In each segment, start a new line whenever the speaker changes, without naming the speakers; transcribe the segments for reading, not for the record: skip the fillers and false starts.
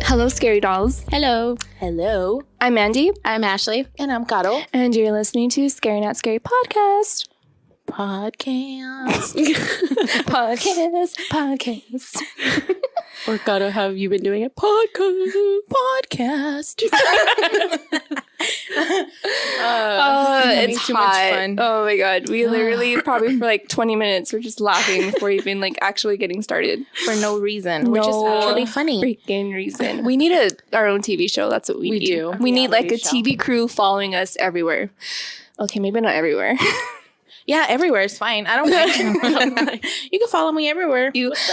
Hello, Scary Dolls.
Hello.
Hello.
I'm Mandy.
I'm Ashley.
And I'm Caro.
And you're listening to Scary Not Scary Podcast.
Podcast.
Podcast.
Or Caro, how have you been doing it?
Podcast.
It's
too
hot.
much fun.
Oh my god. We literally probably for like 20 minutes were just laughing before even like actually getting started.
For no reason. Which is actually funny.
Freaking reason. We need our own TV show. That's what we need.
do.
We need like a
show.
TV crew following us everywhere. Okay, maybe not everywhere.
Yeah, everywhere is fine. I don't mind. You can follow me everywhere.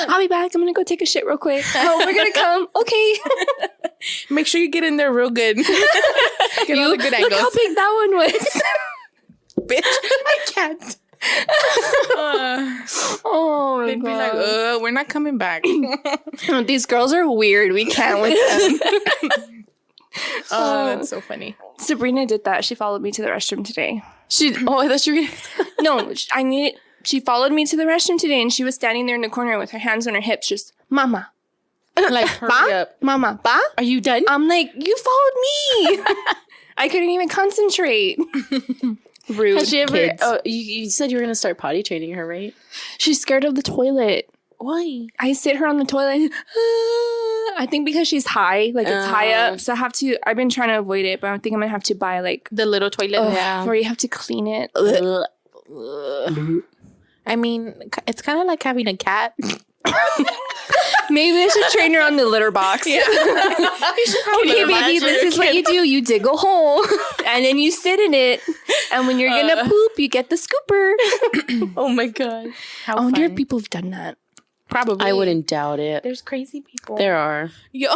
I'll be back. I'm gonna go take a shit real quick. Oh, we're gonna come. Okay.
Make sure you get in there real good. Get all the good angles.
Look how big that one was.
Bitch, I can't.
Oh my
They'd be
god.
like, we're not coming back.
These girls are weird. We can't with them.
That's so funny.
Sabrina did that. She followed me to the restroom today.
I thought you were
No, she followed me to the restroom today, and she was standing there in the corner with her hands on her hips, just Mama,
Like, hurry up.
Mama, ba.
Are you done?
I'm like, you followed me. I couldn't even concentrate. Rude.
Has she ever?
kids.
Oh, you said you were gonna start potty training her, right?
She's scared of the toilet.
Why?
I sit her on the toilet. I think because she's high, like it's high up. So I've been trying to avoid it, but I think I'm gonna have to buy like
The little toilet.
where you have to clean it.
I mean, it's kind of like having a cat.
Maybe I should train her on the litter box. Yeah. Okay, baby, this is what you do. You dig a hole and then you sit in it. And when you're gonna poop, you get the scooper.
Oh my god.
How
I wonder
fun.
if people have done that.
Probably.
I wouldn't doubt it.
There's crazy people.
There are.
Yo,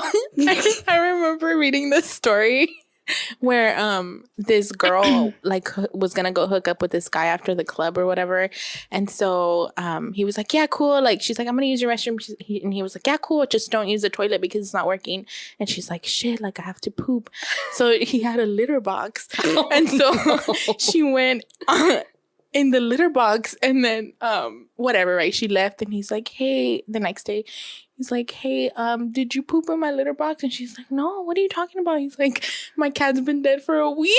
I remember reading this story where this girl was gonna go hook up with this guy after the club or whatever, and so he was like, yeah, cool, like she's like, I'm gonna use your restroom, and he was like, yeah, cool, just don't use the toilet because it's not working. And she's like, shit, like I have to poop. So he had a litter box, and so she went in the litter box, and then whatever, right, she left, and he's like, hey, the next day he's like, hey, did you poop in my litter box? And she's like, no, what are you talking about? He's like, my cat's been dead for a week.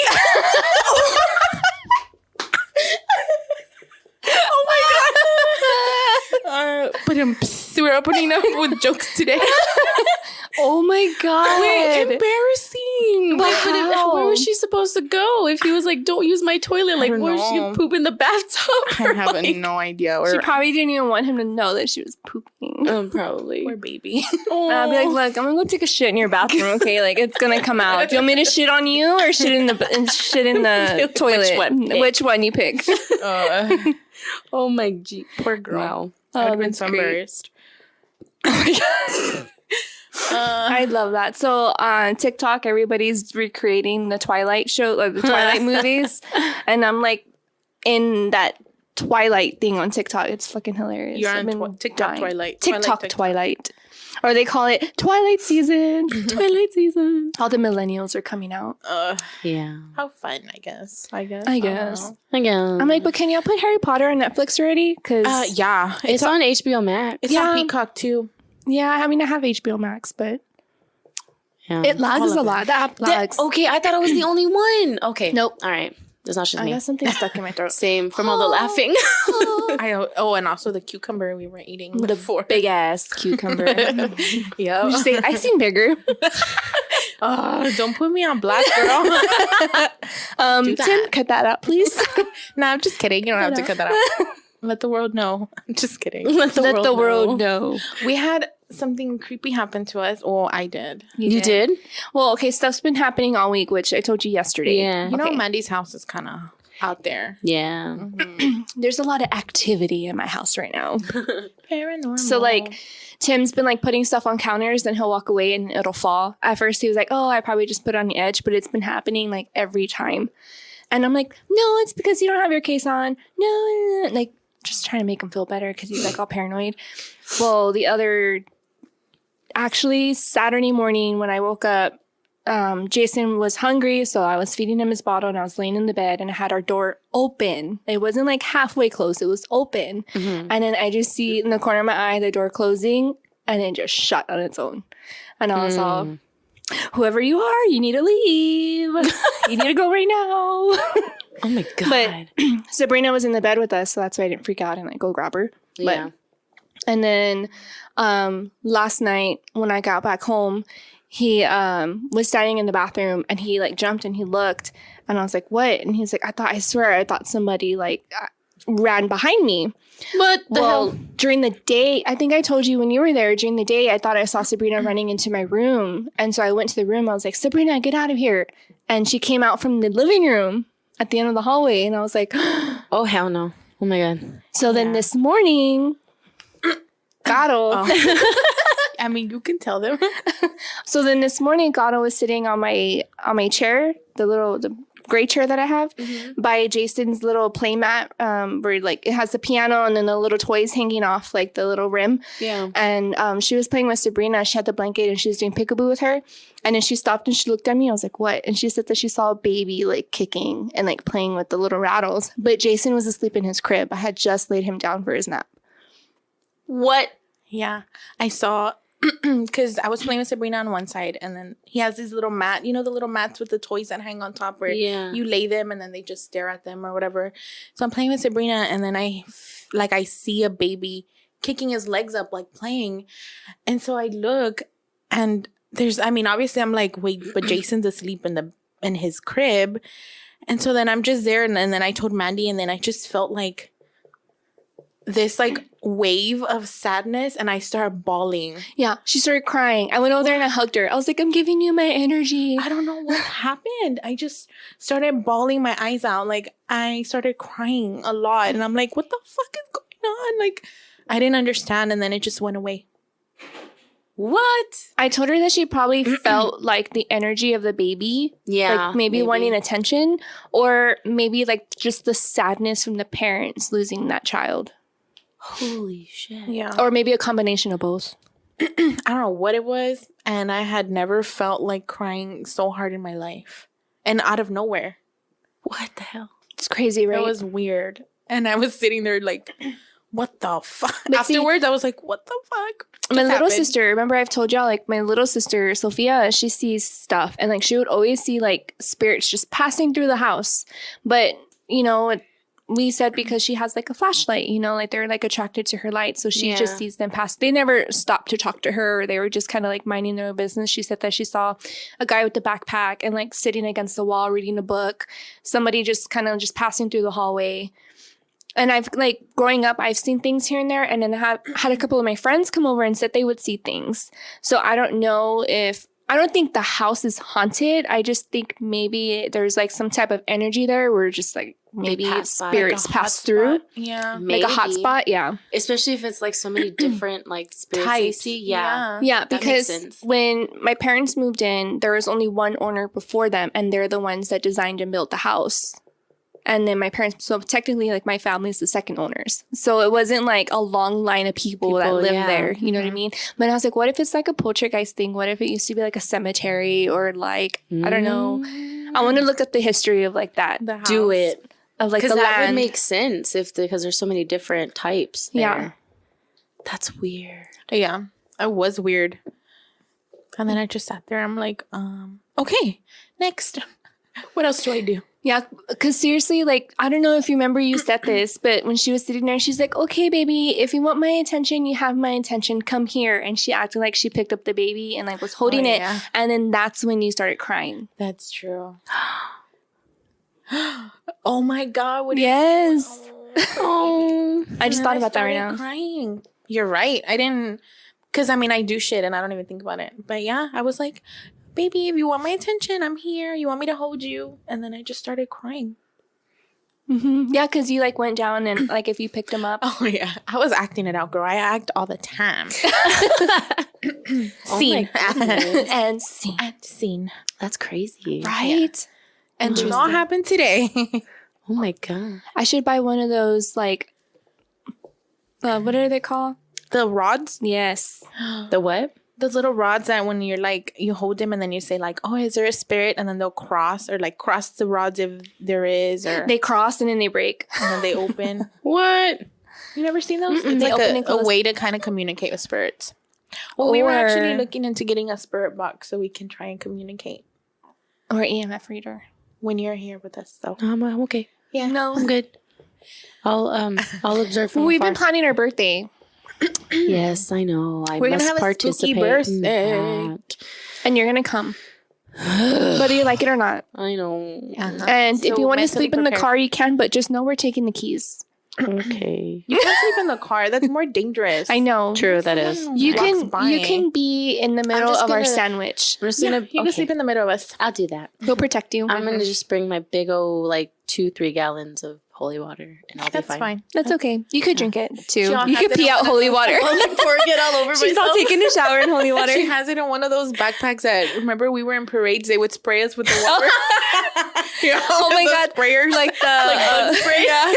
Oh my god. But we're opening up with jokes today.
Oh my god.
Wait, embarrassing.
But where was she supposed to go if he was like, don't use my toilet? Like,
don't
where was she
know.
gonna poop in the bathtub?
I have no idea.
She probably didn't even want him to know that she was pooping.
Probably.
Poor baby.
And I'll be like, look, I'm gonna go take a shit in your bathroom, okay? Like, it's gonna come out. Do you want me to shit on you or shit in the toilet? Which one you pick?
Oh my gee.
Poor girl.
Wow.
I would have been
that's
so
great.
embarrassed.
I love that. So on TikTok, everybody's recreating the Twilight show, like the Twilight movies, and I'm like in that Twilight thing on TikTok. It's fucking hilarious.
You're
I've
on
been
TikTok
dying.
Twilight.
TikTok Twilight. Or they call it Twilight season. Twilight season. All the millennials are coming out.
Yeah.
How fun, I guess. I
guess.
don't know.
Again.
I'm like, but can y'all put Harry Potter on Netflix already? Because
Yeah.
it's on HBO Max.
It's
Yeah.
on Peacock too.
yeah, I mean, I have HBO Max, but
Yeah.
it lags
All of
a
it.
lot. The app lags.
Okay, I thought I was the only one. Okay.
Nope.
All right. It's not just
I
me.
got something stuck in my throat.
Same from all the laughing.
And also the cucumber we were eating
The
before.
big ass cucumber.
Yeah.
You say, I seen bigger.
Don't put me on blast, girl. Do that.
Tim, cut that out, please.
No, I'm just kidding. You don't have to cut that out. Let the world know. I'm just kidding.
Let the world know.
We had something creepy happen to us. Well, I did.
You did?
Well, okay, stuff's been happening all week, which I told you yesterday.
Yeah.
You know,
Okay.
Mandy's house is kind of out there.
Yeah.
There's a lot of activity in my house right now.
Paranormal.
So, like, Tim's been, like, putting stuff on counters, then he'll walk away and it'll fall. At first, he was like, oh, I probably just put it on the edge, but it's been happening, like, every time. And I'm like, no, it's because you don't have your case on. No. Like, just trying to make him feel better because he's, like, all paranoid. Well, actually, Saturday morning when I woke up, Jason was hungry, so I was feeding him his bottle and I was laying in the bed and I had our door open. It wasn't like halfway closed, it was open.
Mm-hmm.
And then I just see in the corner of my eye the door closing and it just shut on its own. And I was all, whoever you are, you need to leave. You need to go right now.
Oh my God.
But Sabrina was in the bed with us, so that's why I didn't freak out and like go grab her.
Yeah.
And then last night when I got back home, he was standing in the bathroom and he like jumped and he looked and I was like, what? And he's like, I swear I thought somebody like ran behind me.
What the hell?
During the day, I think I told you when you were there, during the day, I thought I saw Sabrina running into my room. And so I went to the room. I was like, Sabrina, get out of here. And she came out from the living room at the end of the hallway. And I was like,
Oh, hell no. Oh my God.
So then this morning, Gato.
I mean, you can tell them.
So then this morning, Gato was sitting on my chair, the gray chair that I have, by Jason's little play mat, where like it has the piano and then the little toys hanging off like the little rim.
Yeah.
And she was playing with Sabrina. She had the blanket and she was doing peekaboo with her. And then she stopped and she looked at me. I was like, what? And she said that she saw a baby like kicking and like playing with the little rattles. But Jason was asleep in his crib. I had just laid him down for his nap.
What?
Yeah, I saw, because I was playing with Sabrina on one side, and then he has these little mat, you know, the little mats with the toys that hang on top where you lay them and then they just stare at them or whatever. So I'm playing with Sabrina, and then I see a baby kicking his legs up, like playing. And so I look, and obviously I'm like, wait, but Jason's asleep in his crib. And so then I'm just there, and then I told Mandy, and then I just felt like this like wave of sadness and I started bawling.
Yeah, she started crying. I went over there and I hugged her. I was like, I'm giving you my energy.
I don't know what happened. I just started bawling my eyes out. Like I started crying a lot and I'm like, what the fuck is going on? Like I didn't understand and then it just went away.
What?
I told her that she probably felt like the energy of the baby.
Yeah.
Like maybe wanting attention or maybe like just the sadness from the parents losing that child.
Holy shit.
Yeah.
Or maybe a combination of both.
I don't know what it was. And I had never felt like crying so hard in my life. And out of nowhere.
What the hell?
It's crazy, right?
It was weird. And I was sitting there like, what the fuck?
But
afterwards, I was like, what the fuck?
My little sister, remember I've told y'all, like my little sister, Sophia, she sees stuff. And like she would always see like spirits just passing through the house. But, you know, we said because she has like a flashlight, you know, like they're like attracted to her light. So she just sees them pass. They never stopped to talk to her. They were just kind of like minding their own business. She said that she saw a guy with the backpack and like sitting against the wall reading a book. Somebody just kind of just passing through the hallway. And I've like growing up, I've seen things here and there. And then I had a couple of my friends come over and said they would see things. So I don't know I don't think the house is haunted. I just think maybe there's like some type of energy there where just like maybe spirits pass through.
Yeah.
Maybe. Like a hot spot. Yeah.
Especially if it's like so many different like spirits.
Types.
Yeah, because when my parents moved in, there was only one owner before them and they're the ones that designed and built the house. And then my parents, so technically like my family's the second owners. So it wasn't like a long line of people that live there. You know what I mean? But I was like, what if it's like a poltergeist thing? What if it used to be like a cemetery or like, I don't know. I want to look up the history of like that.
Do it.
Of like the
that
land.
would make sense because there's so many different types there.
Yeah.
That's weird.
Yeah. It was weird. And then I just sat there. I'm like, okay, next. What else do I do?
Yeah, because seriously, like, I don't know if you remember you said this, but when she was sitting there, she's like, okay, baby, if you want my attention, you have my attention, come here. And she acted like she picked up the baby and like was holding it. Yeah. And then that's when you started crying.
That's true. Oh my God.
Yes.
Oh.
I just thought about that right now.
Crying. You're right. I didn't, because I mean, I do shit and I don't even think about it. But yeah, I was like, baby, if you want my attention, I'm here. You want me to hold you? And then I just started crying.
Mm-hmm. Yeah, because you like went down and like if you picked him up.
Oh yeah, I was acting it out, girl. I act all the time. Scene
and
scene.
That's crazy,
right?
And it all happened today.
Oh my God!
I should buy one of those like, what are they called?
The rods.
Yes.
The what?
Those little rods that when you're like, you hold them and then you say like, oh, is there a spirit? And then they'll cross or like cross the rods if there is. Or
they cross and then they break.
And then they open.
What?
You never seen those?
Mm-mm,
it's
they
like
open and close.
a way to kind of communicate with spirits. Well, we were actually
Or-
looking into getting a spirit box so we can try and communicate
Or EMF reader.
when you're here with us. So
I'm okay.
yeah,
No.
I'm good. I'll observe from
We've been
afar.
planning our birthday.
Yes, I know. I
We're gonna
must
have a spooky
participate in
birthday.
that.
And you're going to come. Whether you like it or not.
I know.
Uh-huh.
And if
So
you want to
mentally
sleep in the
prepared.
car, you can, but just know we're taking the keys.
Okay.
You can't sleep in the car. That's more dangerous.
I know.
True, that is.
You
Walks by.
can be in the middle
just
of our
gonna-
sandwich.
I'm just
Yeah,
gonna.
you can sleep in the middle of us.
I'll do that.
He'll protect you.
I'm gonna just bring my big old like 2-3 gallons of holy water, and I'll
That's
be fine.
fine.
That's okay. You could drink it too.
She don't
You
have
could
to
pee
know
out holy water.
I'll like pour it all over
She's all
myself.
taking a shower in holy water.
She has it in one of those backpacks that, remember we were in parades, they would spray us with the water.
Oh my God.
Sprayers.
Like the
bug spray.
yeah.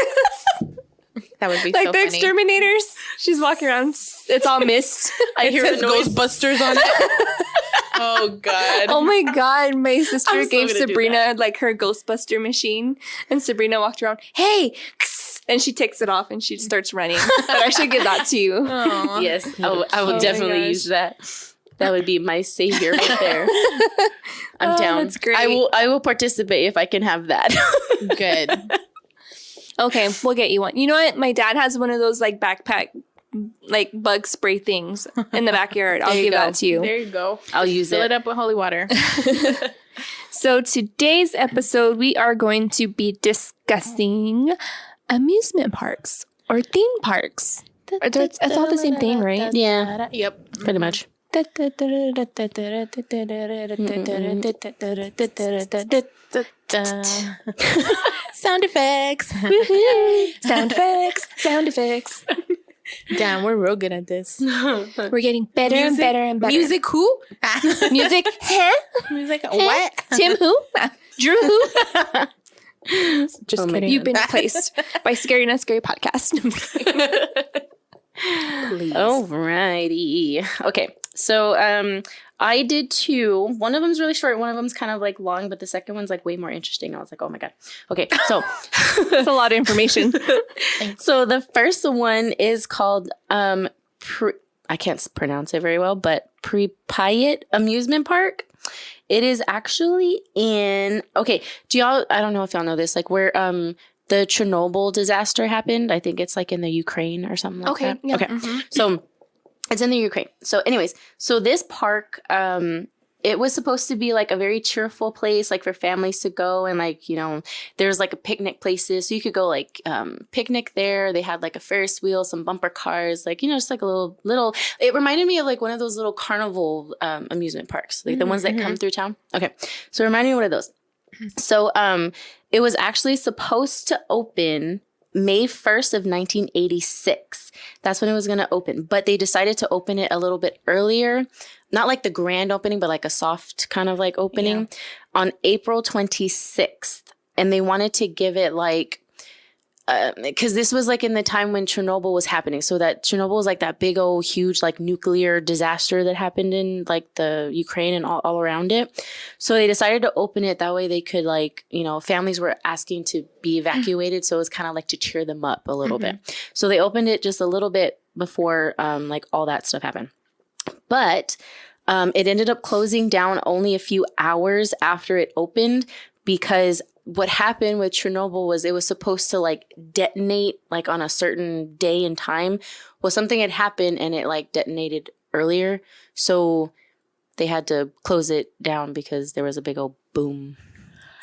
That would be
Like
so
the
funny.
exterminators. She's walking around. It's all mist.
I
It
hear
says
the Ghostbusters on it. Oh God.
Oh my God. My sister
I'm so
gave
gonna do
Sabrina like her Ghostbuster machine, and Sabrina walked around, hey, and she takes it off and she starts running. But I should give that to you.
Aw.
Yes, I will
Oh my
definitely
gosh.
use that. That would be my savior right there. I'm
Oh,
down.
that's great.
I will participate if I can have that.
Good.
Okay, we'll get you one. You know what? My dad has one of those like backpack, like bug spray things in the backyard. I'll
There you
give
go.
that to you.
There you go.
I'll use
Fill
it.
it up with holy water.
So today's episode, we are going to be discussing amusement parks or theme parks. It's all the same thing, right?
Yeah,
Yep.
pretty much.
Sound effects.
Sound effects, sound effects.
Damn, we're real good at this.
We're getting better and better and better.
Music who?
Music, huh?
Music what?
Tim who? Drew who?
Just
Oh my
kidding.
You've been replaced by Scary Not Scary Podcast.
Please.
Alrighty. Okay. So I did 2. One of them's really short. One of them's kind of like long, but the second one's like way more interesting. I was like, oh my God. Okay. So
That's a lot of information.
so the first one is called I can't pronounce it very well, but Pripyat Amusement Park. It is actually in do y'all, I don't know if y'all know this, like where the Chernobyl disaster happened. I think it's like in the Ukraine or something like that.
yeah.
Okay. So it's in the Ukraine. So anyways, so this park, it was supposed to be like a very cheerful place, like for families to go, and like, you know, there's like a picnic places. So you could go like picnic there. They had like a Ferris wheel, some bumper cars, like, you know, just like a little, it reminded me of like one of those little carnival amusement parks, like the ones that come through town. Okay. So it reminded me of one of those. So it was actually supposed to open May 1st of 1986. That's when it was going to open. But they decided to open it a little bit earlier. Not like the grand opening, but like a soft kind of like opening on April 26th. And they wanted to give it like, because this was like in the time when Chernobyl was happening. So that Chernobyl was like that big old huge like nuclear disaster that happened in like the Ukraine and all around it. So they decided to open it that way they could like, you know, families were asking to be evacuated. So it was kind of like to cheer them up a little bit. So they opened it just a little bit before like all that stuff happened. But it ended up closing down only a few hours after it opened because what happened with Chernobyl was it was supposed to like detonate like on a certain day and time. Well, something had happened and it like detonated earlier. So they had to close it down because there was a big old boom.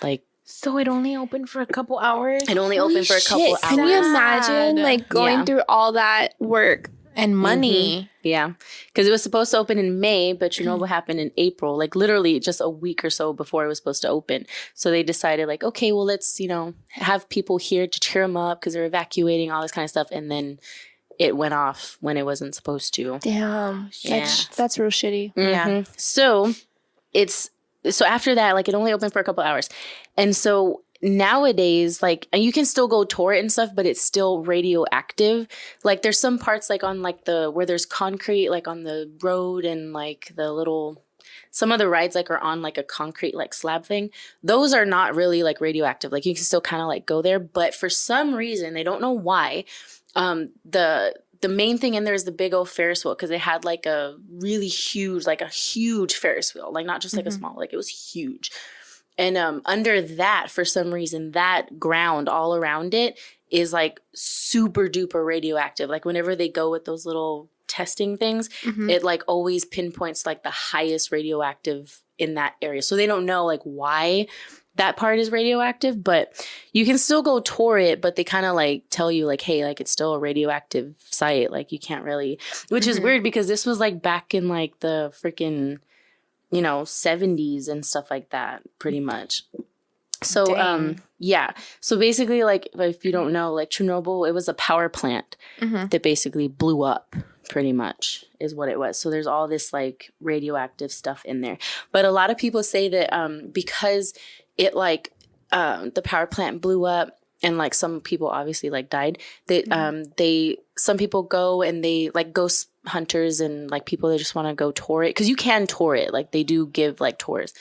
Like,
So it only opened for a couple hours?
it only opened for a couple hours.
Can you imagine like going
Yeah.
through all that work?
And money.
Yeah, because it was supposed to open in May, but Chernobyl happened in April, like literally just a week or so before it was supposed to open. So they decided like, okay, well, let's, you know, have people here to cheer them up because they're evacuating, all this kind of stuff. And then it went off when it wasn't supposed to.
Damn.
Yeah.
That's real shitty.
Yeah.
Mhm. So so after that, like it only opened for a couple hours. And so nowadays, like, and you can still go tour it and stuff, but it's still radioactive. Like there's some parts like on like where there's concrete, like on the road and like some of the rides like are on like a concrete like slab thing. Those are not really like radioactive. Like you can still kind of like go there, but for some reason, they don't know why, the the main thing in there is the big old Ferris wheel, because they had like a really huge, like a huge Ferris wheel, like not just like a small, like it was huge. And under that, for some reason, that ground all around it is like super duper radioactive. Like whenever they go with those little testing things, it like always pinpoints like the highest radioactive in that area. So they don't know like why that part is radioactive, but you can still go tour it, but they kind of like tell you like, hey, like it's still a radioactive site. Like you can't really, which is weird because this was like back in like the freaking, 70s and stuff like that, pretty much. So, yeah. So basically, like, if you don't know, like Chernobyl, it was a power plant that basically blew up, pretty much, is what it was. So there's all this, like, radioactive stuff in there. But a lot of people say that because it, like, the power plant blew up and, like, some people obviously, like, died, that some people go and they, like, ghost hunters and, like, people that just want to go tour it. Because you can tour it. Like, they do give, like, tours.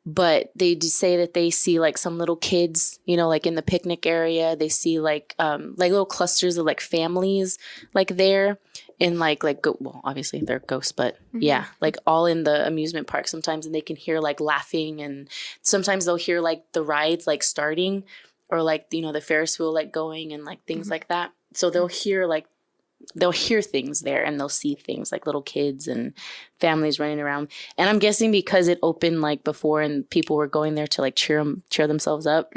But they do say that they see like some little kids, like in the picnic area. They see like little clusters of like families like there in well, obviously they're ghosts, but yeah, like all in the amusement park sometimes. And they can hear like laughing, and sometimes they'll hear like the rides like starting, or like, the Ferris wheel like going and like things like that. So they'll hear things there, and they'll see things like little kids and families running around. And I'm guessing because it opened like before and people were going there to like cheer themselves up.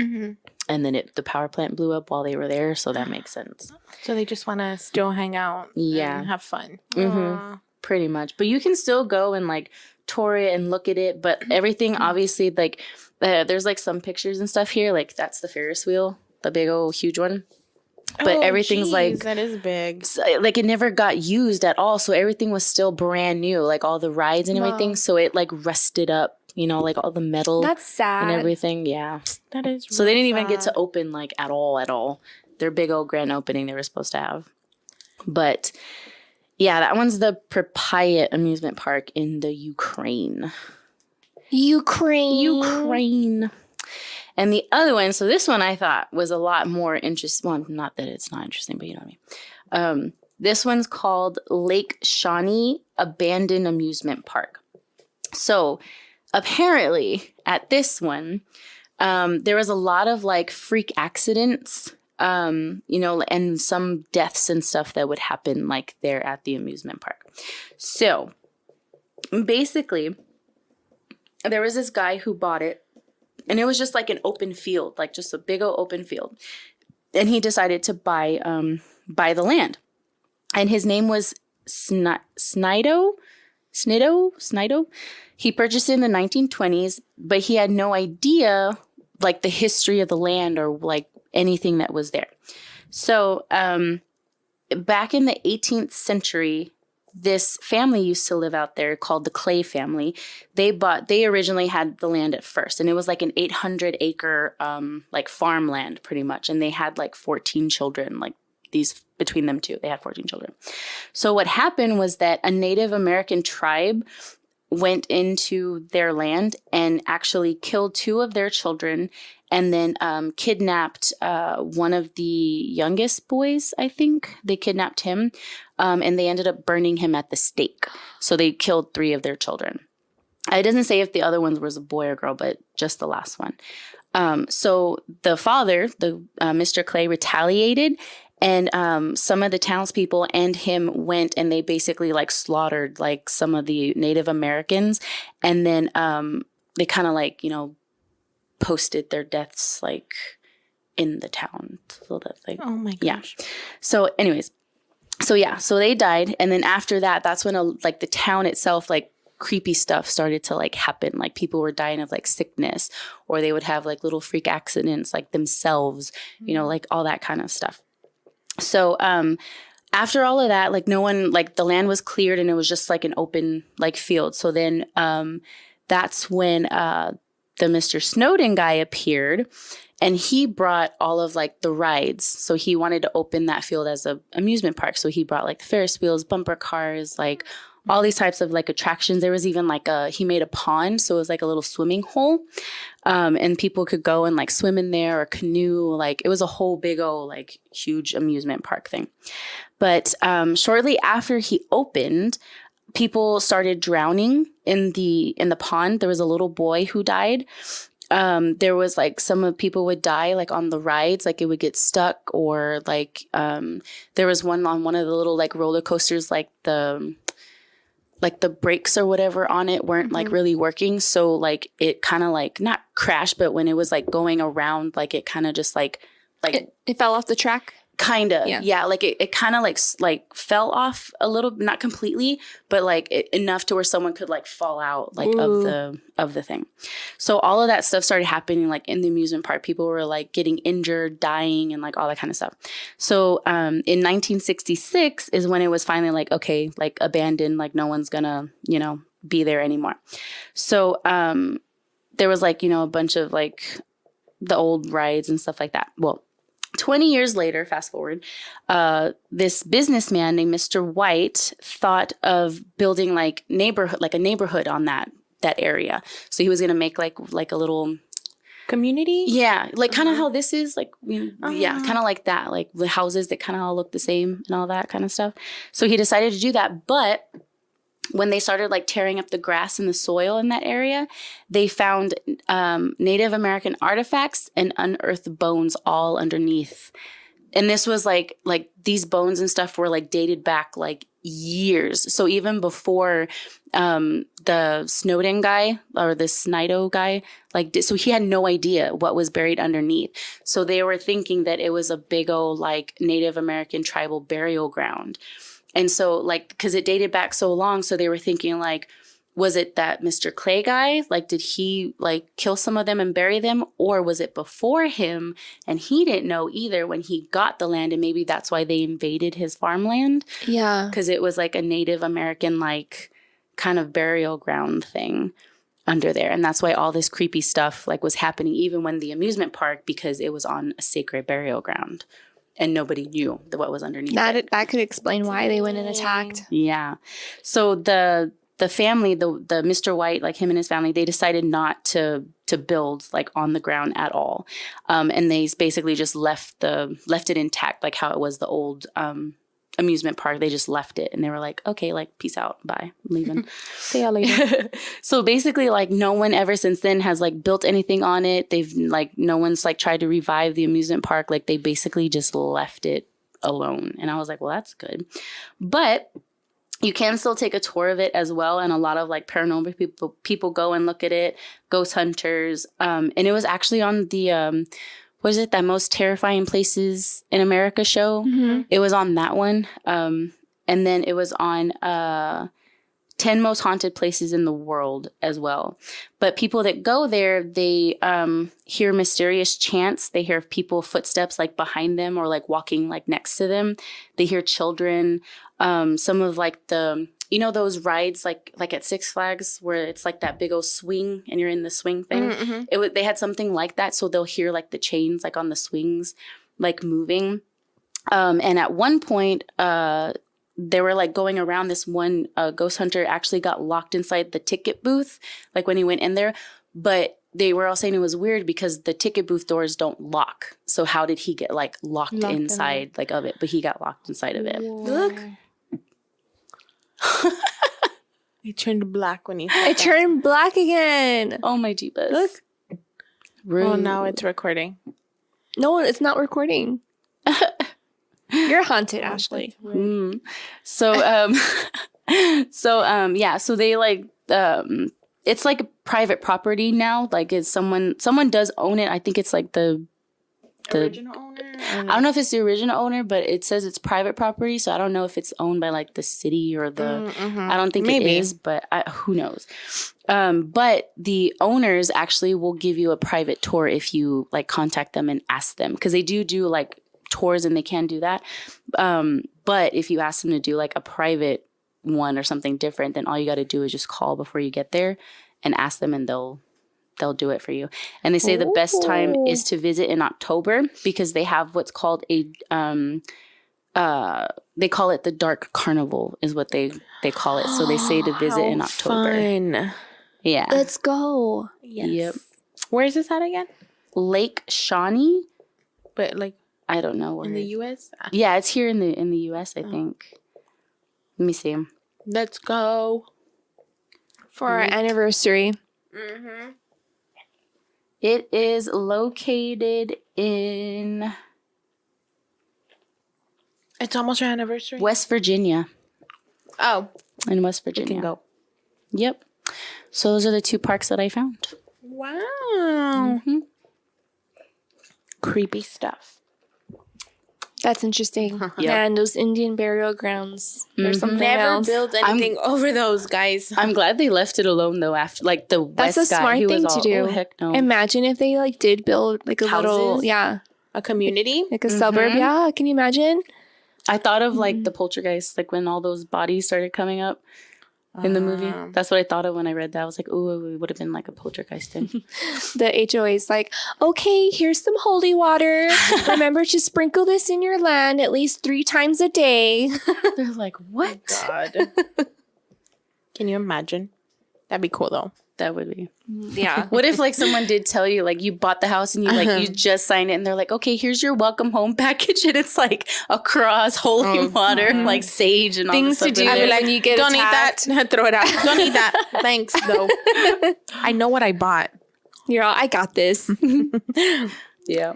And then the power plant blew up while they were there. So that makes sense.
So they just want to still hang out and have fun.
Pretty much. But you can still go and like tour it and look at it. But everything obviously like there's like some pictures and stuff here. Like that's the Ferris wheel, the big old huge one. But everything's like,
that is big.
Like it never got used at all. So everything was still brand new, like all the rides and everything. So it like rusted up, like all the metal.
That's sad.
And everything. Yeah.
That is
So they didn't even get to open like at all. Their big old grand opening they were supposed to have. But yeah, that one's the Pripyat amusement park in the Ukraine. And the other one, so this one I thought was a lot more interesting. Well, not that it's not interesting, but you know what I mean. This one's called Lake Shawnee Abandoned Amusement Park. So apparently at this one, there was a lot of like freak accidents, and some deaths and stuff that would happen like there at the amusement park. So basically, there was this guy who bought it. And it was just like an open field, like just a big old open field. And he decided to buy the land. And his name was Snido. He purchased it in the 1920s, but he had no idea like the history of the land or like anything that was there. So back in the 18th century, this family used to live out there called the Clay family. They originally had the land at first, and it was like an 800-acre like farmland pretty much. And they had like 14 children, like between them two, they had 14 children. So what happened was that a Native American tribe went into their land and actually killed 2 of their children, and then kidnapped one of the youngest boys, I think. They kidnapped him, and they ended up burning him at the stake. So they killed 3 of their children. It doesn't say if the other one was a boy or girl, but just the last one. So the father, Mr. Clay, retaliated, and some of the townspeople and him went and they basically like slaughtered like some of the Native Americans, and then they kind of like posted their deaths like in the town, so that like
oh my gosh.
Yeah. So anyways, so they died, and then after that, that's when like the town itself, like creepy stuff started to like happen. Like people were dying of like sickness, or they would have like little freak accidents like themselves, like all that kind of stuff. So after all of that, like no one, like the land was cleared and it was just like an open like field. So then that's when the Mr. Snowden guy appeared, and he brought all of like the rides. So he wanted to open that field as a amusement park. So he brought like the Ferris wheels, bumper cars, like all these types of like attractions. There was even like he made a pond, so it was like a little swimming hole, and people could go and like swim in there or canoe. Like it was a whole big old like huge amusement park thing. But shortly after he opened, people started drowning in the pond. There was a little boy who died. There was like some of people would die like on the rides, like it would get stuck, or like there was one on one of the little like roller coasters, like the brakes or whatever on it weren't like really working, so like it kind of like not crashed, but when it was like going around, like it kind of just like
it fell off the track.
Kind of, yeah. Like it kind of like fell off a little, not completely, but like enough to where someone could like fall out like of the thing. So all of that stuff started happening like in the amusement park. People were like getting injured, dying, and like all that kind of stuff. So in 1966 is when it was finally like, okay, like abandoned, like no one's gonna be there anymore. So there was like a bunch of like the old rides and stuff like that. Well, 20 years later, fast forward, this businessman named Mr. White thought of building like a neighborhood on that area. So he was going to make like a little
community.
Yeah. Like kind of how this is like, yeah, kind of like that, like the houses that kind of all look the same and all that kind of stuff. So he decided to do that. But when they started like tearing up the grass and the soil in that area, they found Native American artifacts and unearthed bones all underneath. And this was like these bones and stuff were like dated back like years. So even before the Snowden guy or the Snido guy, so he had no idea what was buried underneath. So they were thinking that it was a big old like Native American tribal burial ground. And so, like, because it dated back so long, so they were thinking, like, was it that Mr. Clay guy? Like, did he, like, kill some of them and bury them? Or was it before him and he didn't know either when he got the land, and maybe that's why they invaded his farmland?
Yeah.
Because it was, like, a Native American, like, kind of burial ground thing under there. And that's why all this creepy stuff, like, was happening even when the amusement park, because it was on a sacred burial ground. And nobody knew what was underneath. That
could explain why they went and attacked.
Yeah. So the family, the Mr. White, like him and his family, they decided not to build like on the ground at all. And they basically just left it intact, like how it was the old amusement park. They just left it, and they were like, okay, like peace out, bye, I'm leaving.
See y'all later.
So basically, like no one ever since then has like built anything on it. They've like no one's like tried to revive the amusement park. Like they basically just left it alone. And I was like, well, that's good. But you can still take a tour of it as well, and a lot of like paranormal people go and look at it, ghost hunters. And it was actually on the was it that Most Terrifying Places in America show? Mm-hmm. It was on that one. And then it was on 10 Most Haunted Places in the World as well. But people that go there, they hear mysterious chants. They hear people footsteps like behind them or like walking like next to them. They hear children. Some of like the... those rides like at Six Flags where it's like that big old swing and you're in the swing thing? Mm-hmm. They had something like that. So they'll hear like the chains like on the swings like moving. And at one point, they were like going around. This one ghost hunter actually got locked inside the ticket booth like when he went in there. But they were all saying it was weird because the ticket booth doors don't lock. So how did he get like locked inside like of it? But he got locked inside of it.
Look.
It turned black when you said
It turned black again.
Oh my jeebus.
Look.
Rude. Oh, now it's recording.
No, it's not recording. You're haunted, Ashley.
So they like it's like private property now. Like it's someone does own it. I think it's like the
original owner.
I don't know if it's the original owner, but it says it's private property. So I don't know if it's owned by like the city or the. I don't think it is, but who knows? But the owners actually will give you a private tour if you like contact them and ask them, because they do like tours and they can do that. But if you ask them to do like a private one or something different, then all you got to do is just call before you get there and ask them, and they'll do it for you. And they say the best time is to visit in October because they have what's called a they call it the Dark Carnival is what they call it. So they say to visit in October.
Fun.
Yeah.
Let's go.
Yes.
Yep.
Where is this at again?
Lake Shawnee.
But like
I don't know where.
in the U.S.
Yeah, it's here in the U.S. I think. Let me see.
Let's go.
For our anniversary.
Mm-hmm.
It is located in
It's almost our anniversary.
West Virginia.
Oh,
In West
we
Virginia.
can go.
Yep. So those are the 2 parks that I found.
Wow.
Mm-hmm.
Creepy stuff.
That's interesting.
Yep.
And those Indian burial grounds. There's something
Never
else.
build anything over those, guys.
I'm glad they left it alone though. After like the
That's
West
a
guy,
smart
he was
thing
all,
to do.
Oh heck no!
Imagine if they like did build like a little,
Houses?
yeah,
A community.
like a suburb. Yeah, can you imagine?
I thought of like the poltergeist, like when all those bodies started coming up in the movie. That's what I thought of when I read that. I was like, oh, it would have been like a poltergeist thing.
The HOA is like, okay, here's some holy water. Remember to sprinkle this in your land at least 3 times a day.
They're like, what?
God. Can you imagine? That'd be cool though.
That would be.
Yeah.
What if like someone did tell you like you bought the house and you like you just signed it and they're like, okay, here's your welcome home package and it's like a cross, holy water, like sage and all
Things
this
to
stuff in
do
there.
I'd be like,
when you get
don't
attacked.
eat that. Throw it out. Don't eat that. Thanks though. I know what I bought.
You're all, I got this.
Yeah.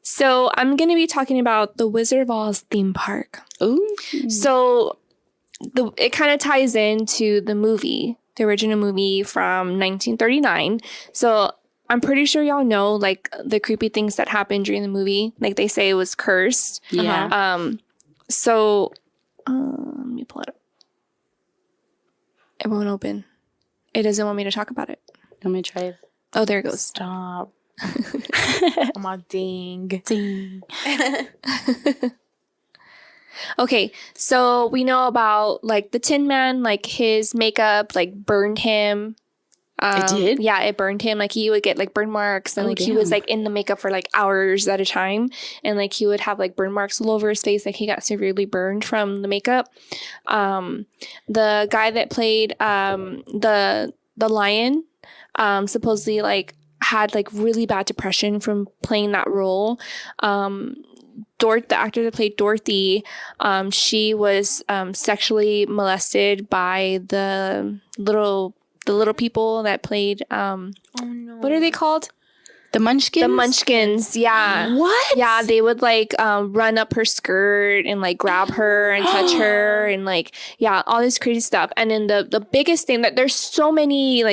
So I'm going to be talking about the Wizard of Oz theme park.
Ooh.
So it kind of ties into the movie, the original movie from 1939. So I'm pretty sure y'all know like the creepy things that happened during the movie. Like they say it was cursed.
Yeah.
So let me pull it up. It won't open. It doesn't want me to talk about it.
Let me try it.
Oh, there it goes.
Stop. I'm all ding.
Okay, so we know about like the Tin Man, like his makeup like burned him.
It did?
Yeah, it burned him. Like he would get like burn marks and
Oh,
like he was
damn.
like in the makeup for like hours at a time. And like he would have like burn marks all over his face. Like he got severely burned from the makeup. The guy that played the lion supposedly like had like really bad depression from playing that role. The actor that played Dorothy, she was sexually molested by the little people that played
Oh no.
what are they called?
The Munchkins?
The Munchkins, yeah.
What?
Yeah, they would like run up her skirt and like grab her and touch her and like, yeah, all this crazy stuff. And then the biggest thing that there's so many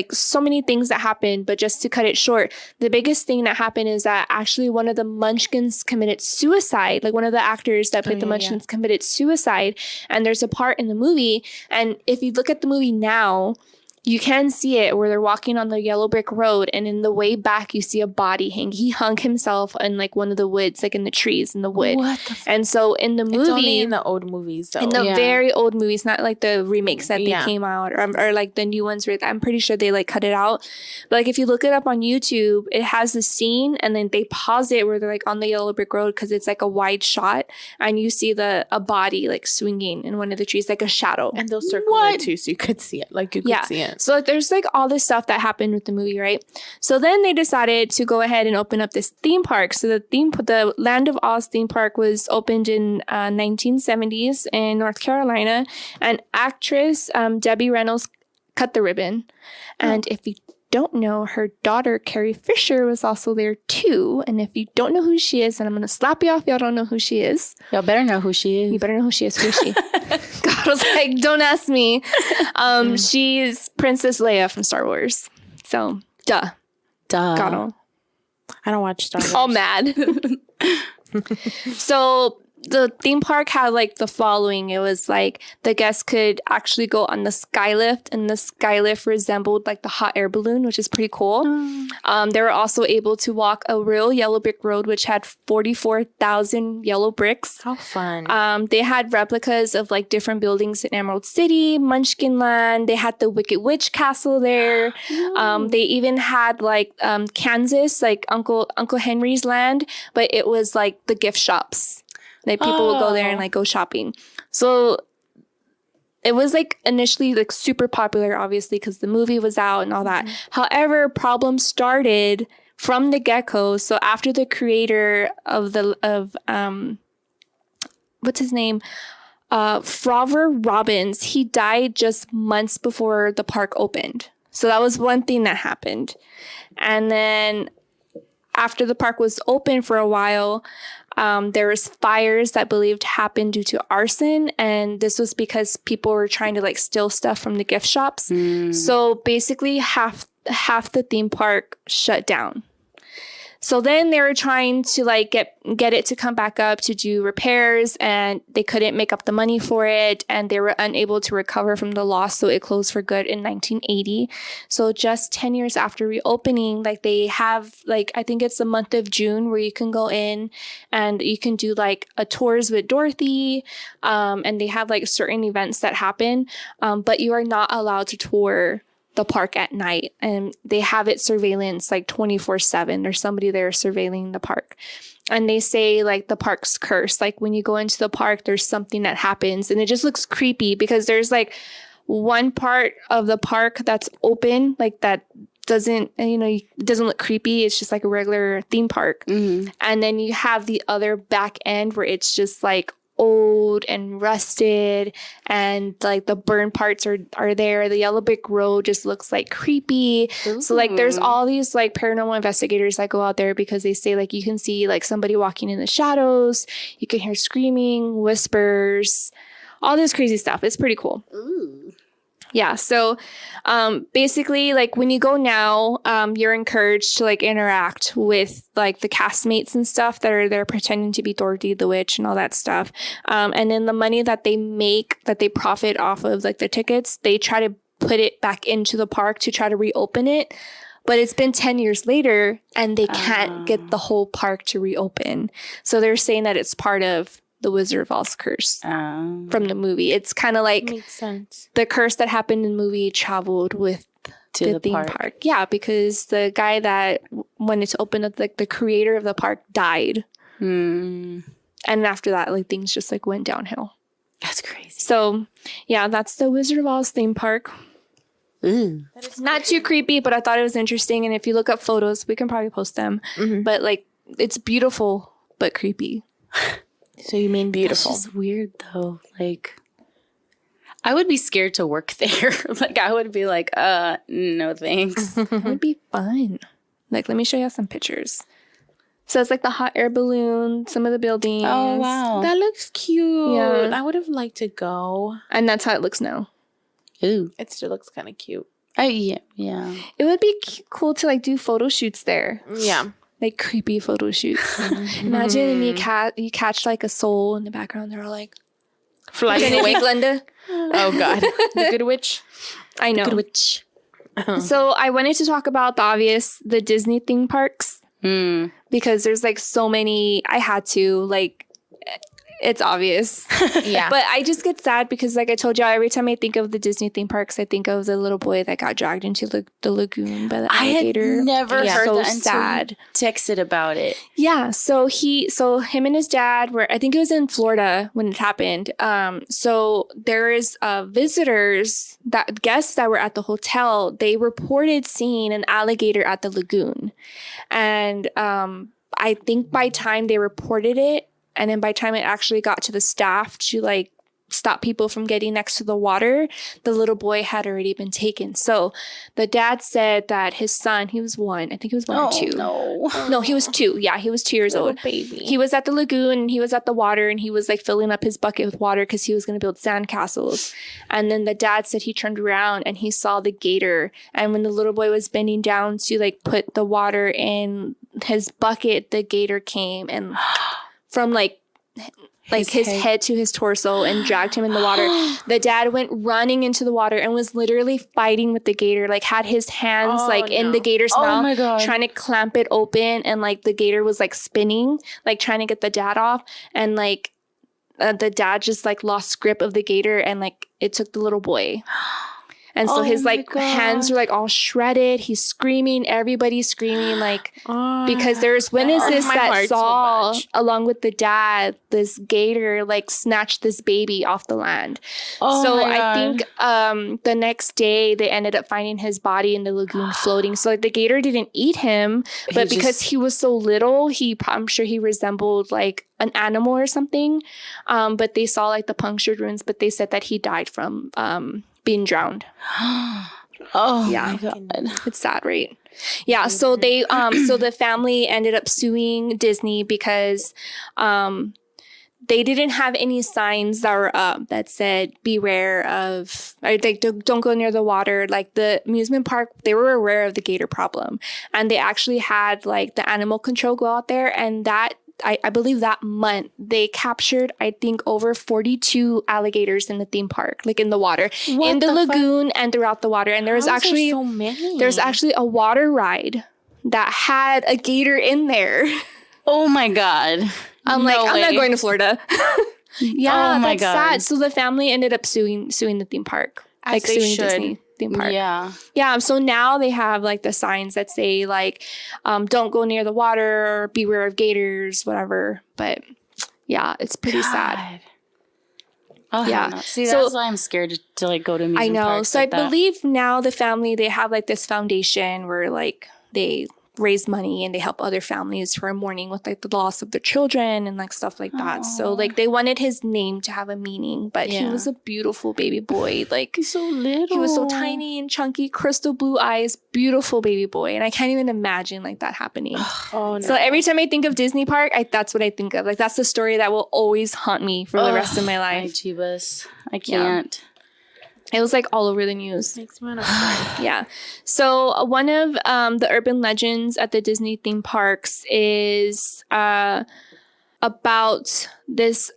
things that happened, but just to cut it short, the biggest thing that happened is that actually one of the Munchkins committed suicide. Like one of the actors that played the Munchkins committed suicide. And there's a part in the movie. And if you look at the movie now, you can see it where they're walking on the yellow brick road, and in the way back, you see a body hang. He hung himself in like one of the woods, like in the trees in the wood.
What the
And so in the movie,
It's only in the old movies though.
in the
Yeah.
very old movies, not like the remakes that they
Yeah.
came out or like the new ones where I'm pretty sure they like cut it out. But like if you look it up on YouTube, it has the scene and then they pause it where they're like on the yellow brick road because it's like a wide shot and you see a body like swinging in one of the trees, like a shadow.
And they'll circle
What?
it too, so you could see it. Like you could
Yeah.
see it.
So like, there's like all this stuff that happened with the movie, right? So then they decided to go ahead and open up this theme park. So the Land of Oz theme park was opened in 1970s in North Carolina, and actress Debbie Reynolds cut the ribbon. And if you don't know, her daughter Carrie Fisher was also there too. And if you don't know who she is, and I'm gonna slap you off, y'all don't know who she is.
Y'all better know who she is.
You better know who she is. Who is she? God was like, don't ask me. She's Princess Leia from Star Wars. So, duh. Got all,
I don't watch Star Wars.
all mad. So, the theme park had like the following. It was like the guests could actually go on the skylift, and the skylift resembled like the hot air balloon, which is pretty cool. They were also able to walk a real yellow brick road, which had 44,000 yellow bricks.
How fun.
They had replicas of like different buildings in Emerald City, Munchkin Land. They had the Wicked Witch Castle there. They even had like Kansas, like Uncle Henry's land, but it was like the gift shops. Like people would go there and like go shopping. So it was like initially like super popular, obviously, because the movie was out and all that. However, problems started from the get-go. So after the creator of what's his name? Frover Robbins, he died just months before the park opened. So that was one thing that happened. And then after the park was open for a while, there was fires that believed happened due to arson, and this was because people were trying to like steal stuff from the gift shops. So basically half the theme park shut down. So then they were trying to like get it to come back up to do repairs, and they couldn't make up the money for it, and they were unable to recover from the loss, so it closed for good in 1980. So just 10 years after reopening, like they have like, I think it's the month of June where you can go in and you can do like a tours with Dorothy, and they have like certain events that happen, but you are not allowed to tour the park at night, and they have it surveillance like 24/7. There's somebody there surveilling the park, and they say like the park's cursed. Like when you go into the park, there's something that happens, and it just looks creepy because there's like one part of the park that's open, like that doesn't, it doesn't look creepy. It's just like a regular theme park. And then you have the other back end where it's just like old and rusted, and like the burn parts are there. The yellow brick road just looks like creepy. So like there's all these like paranormal investigators that go out there because they say like you can see like somebody walking in the shadows, you can hear screaming, whispers, all this crazy stuff. It's pretty cool. Yeah, so basically, like when you go now, you're encouraged to like interact with like the castmates and stuff that are there pretending to be Dorothy the Witch and all that stuff. And then the money that they make, that they profit off of like the tickets, they try to put it back into the park to try to reopen it. But it's been 10 years later and they can't get the whole park to reopen. So they're saying that it's part of the Wizard of Oz curse from the movie. It's kind of like
makes sense.
The curse that happened in the movie traveled with to the theme park. Yeah, because the guy that wanted to open up, like the creator of the park, died. And after that, like things just like went downhill.
That's crazy.
So yeah, that's the Wizard of Oz theme park. It's not too creepy, but I thought it was interesting. And if you look up photos, we can probably post them. But like, it's beautiful but creepy.
So you mean beautiful?
That's just weird though. Like, I would be scared to work there. Like, I would be like, no thanks.
It would be fun. Like, let me show you some pictures. So it's like the hot air balloon, some of the buildings.
Oh, wow.
That looks cute.
Yeah.
I would have liked to go.
And that's how it looks now.
Ooh.
It still looks kind of cute.
Oh, yeah.
It would be cool to like do photo shoots there.
Yeah.
Like creepy photo shoots. Imagine you catch like a soul in the background. They're all like
flying away.
Glenda.
Oh God, the Good Witch.
I know.
Good Witch.
So I wanted to talk about the Disney theme parks because there's like so many. I had to like. It's obvious.
Yeah.
But I just get sad because like I told you, every time I think of the Disney theme parks, I think of the little boy that got dragged into the lagoon by the alligator.
I had never heard
so
that until
sad.
you texted about it.
Yeah. So him and his dad were, I think it was in Florida when it happened. So there is guests that were at the hotel, they reported seeing an alligator at the lagoon. And I think by time they reported it, and then by the time it actually got to the staff to like stop people from getting next to the water, the little boy had already been taken. So the dad said that his son, he was one. I think he was one or two. No, he was 2. Yeah, he was 2 years old.
Baby.
He was at the lagoon and he was at the water and he was like filling up his bucket with water because he was going to build sandcastles. And then the dad said he turned around and he saw the gator. And when the little boy was bending down to like put the water in his bucket, the gator came and from like his head to his torso and dragged him in the water. The dad went running into the water and was literally fighting with the gator, like had his hands in the gator's mouth,
my God.
trying to clamp it open, and like the gator was like spinning, like trying to get the dad off, and like the dad just like lost grip of the gator and like it took the little boy. And so his
my
like hands were like all shredded. He's screaming. Everybody's screaming like because there's witnesses that saw along with the dad this gator like snatch this baby off the land. So I think the next day they ended up finding his body in the lagoon floating. So like, the gator didn't eat him, but because he was so little, I'm sure he resembled like an animal or something. But they saw like the punctured wounds, but they said that he died from being drowned.
My God.
It's sad, right? Yeah. So they so the family ended up suing Disney because they didn't have any signs that were up that said beware of, or like don't go near the water. Like the amusement park, they were aware of the gator problem, and they actually had like the animal control go out there, and that I believe that month they captured, I think, over 42 alligators in the theme park, like in the water, in the lagoon and throughout the water. And there was actually
so many?
There's actually a water ride that had a gator in there.
Oh my God.
I'm like, I'm not going to Florida. Yeah,
my
that's
God.
sad. So the family ended up suing the theme park,
As
like
they
suing
should.
Disney theme park.
Yeah.
So now they have like the signs that say like, don't go near the water, or beware of gators, whatever. But yeah, it's pretty sad.
Oh,
Yeah.
no. See,
So-
that's why I'm scared to like go to amusement
I know.
parks
So
like
I
that.
believe now the family, they have like this foundation where like they raise money and they help other families who are mourning with like the loss of their children and like stuff like that. So like they wanted his name to have a meaning, but he was a beautiful baby boy. Like
He's so little.
he was so tiny and chunky, crystal blue eyes, beautiful baby boy. And I can't even imagine like that happening.
Oh, no.
So every time I think of Disney Park, that's what I think of. Like that's the story that will always haunt me for the rest of my
My
life.
Jeebus. I can't.
It was like all over the news.
Makes me want to cry.
Yeah. So one of the urban legends at the Disney theme parks is about this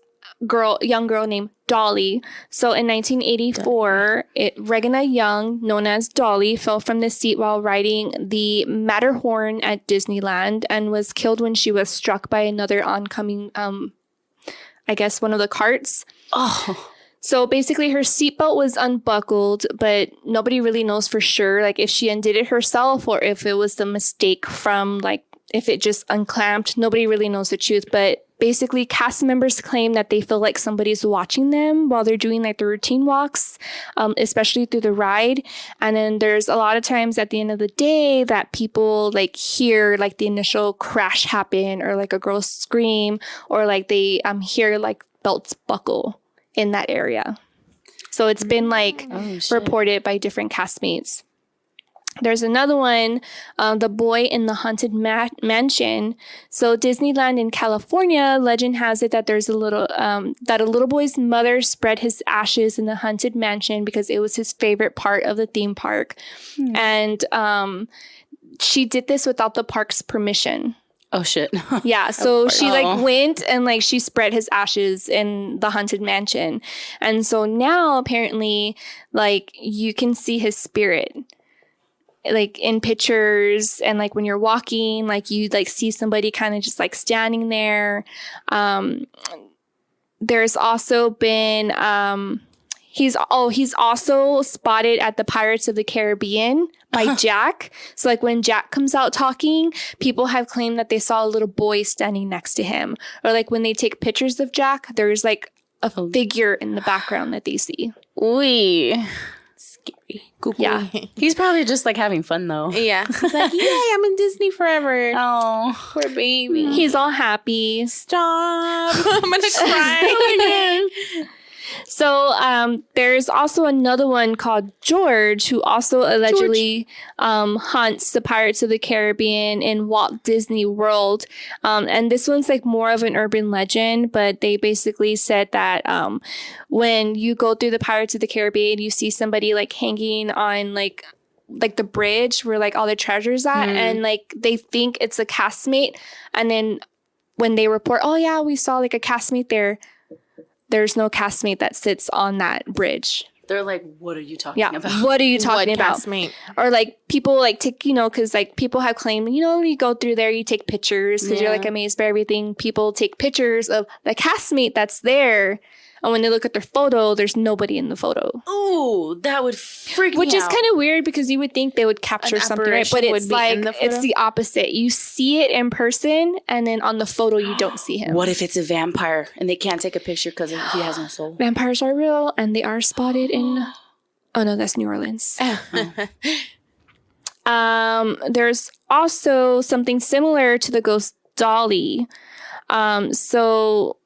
young girl named Dolly. So in 1984, Regina Young, known as Dolly, fell from the seat while riding the Matterhorn at Disneyland and was killed when she was struck by another oncoming, I guess, one of the carts.
Oh.
So basically her seatbelt was unbuckled, but nobody really knows for sure, like if she undid it herself or if it was the mistake from like, if it just unclamped. Nobody really knows the truth, but basically cast members claim that they feel like somebody's watching them while they're doing like the routine walks, especially through the ride. And then there's a lot of times at the end of the day that people like hear like the initial crash happen or like a girl scream or like they hear like belts buckle in that area. So it's been like reported by different castmates. There's another one, The Boy in the Haunted Mansion. So Disneyland in California, legend has it that there's a little boy's mother spread his ashes in the haunted mansion because it was his favorite part of the theme park. And she did this without the park's permission.
Oh, shit.
Yeah, so she like went and like she spread his ashes in the haunted mansion. And so now apparently like you can see his spirit like in pictures, and like when you're walking, like you like see somebody kind of just like standing there. There's also been he's also spotted at the Pirates of the Caribbean by Jack. So like when Jack comes out talking, people have claimed that they saw a little boy standing next to him. Or like when they take pictures of Jack, there's like a figure in the background that they see.
Ooh.
Scary.
Yeah.
He's probably just like having fun though.
Yeah. He's like, yay, I'm in Disney forever.
Oh.
Poor baby.
He's all happy.
Stop. I'm going to cry.
So there's also another one called George, who also allegedly haunts the Pirates of the Caribbean in Walt Disney World. And this one's like more of an urban legend, but they basically said that when you go through the Pirates of the Caribbean, you see somebody like hanging on like the bridge where like all the treasures at, and like they think it's a castmate. And then when they report, oh yeah, we saw like a castmate there. There's no castmate that sits on that bridge.
They're like, what are you talking about?
What are you talking about?
Castmate?
Or like people like take, because like people have claimed, you go through there, you take pictures because you're like amazed by everything. People take pictures of the castmate that's there And when they look at their photo, there's nobody in the photo.
Oh, that would freak me out.
Which is kind of weird because you would think they would capture something, right? But it's like, it's the opposite. You see it in person, and then on the photo, you don't see him.
What if it's a vampire and they can't take a picture because he has no soul?
Vampires are real, and they are spotted in... Oh, no, that's New Orleans. There's also something similar to the ghost Dolly. So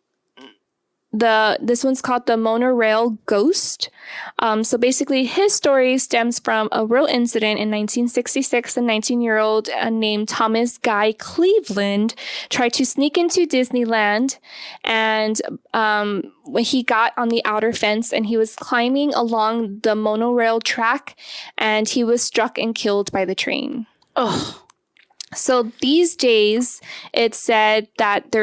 this one's called the monorail ghost. So basically his story stems from a real incident in 1966. A 19-year-old named Thomas Guy Cleveland tried to sneak into Disneyland, and when he got on the outer fence and he was climbing along the monorail track, and he was struck and killed by the train.
Oh.
So these days, it's said that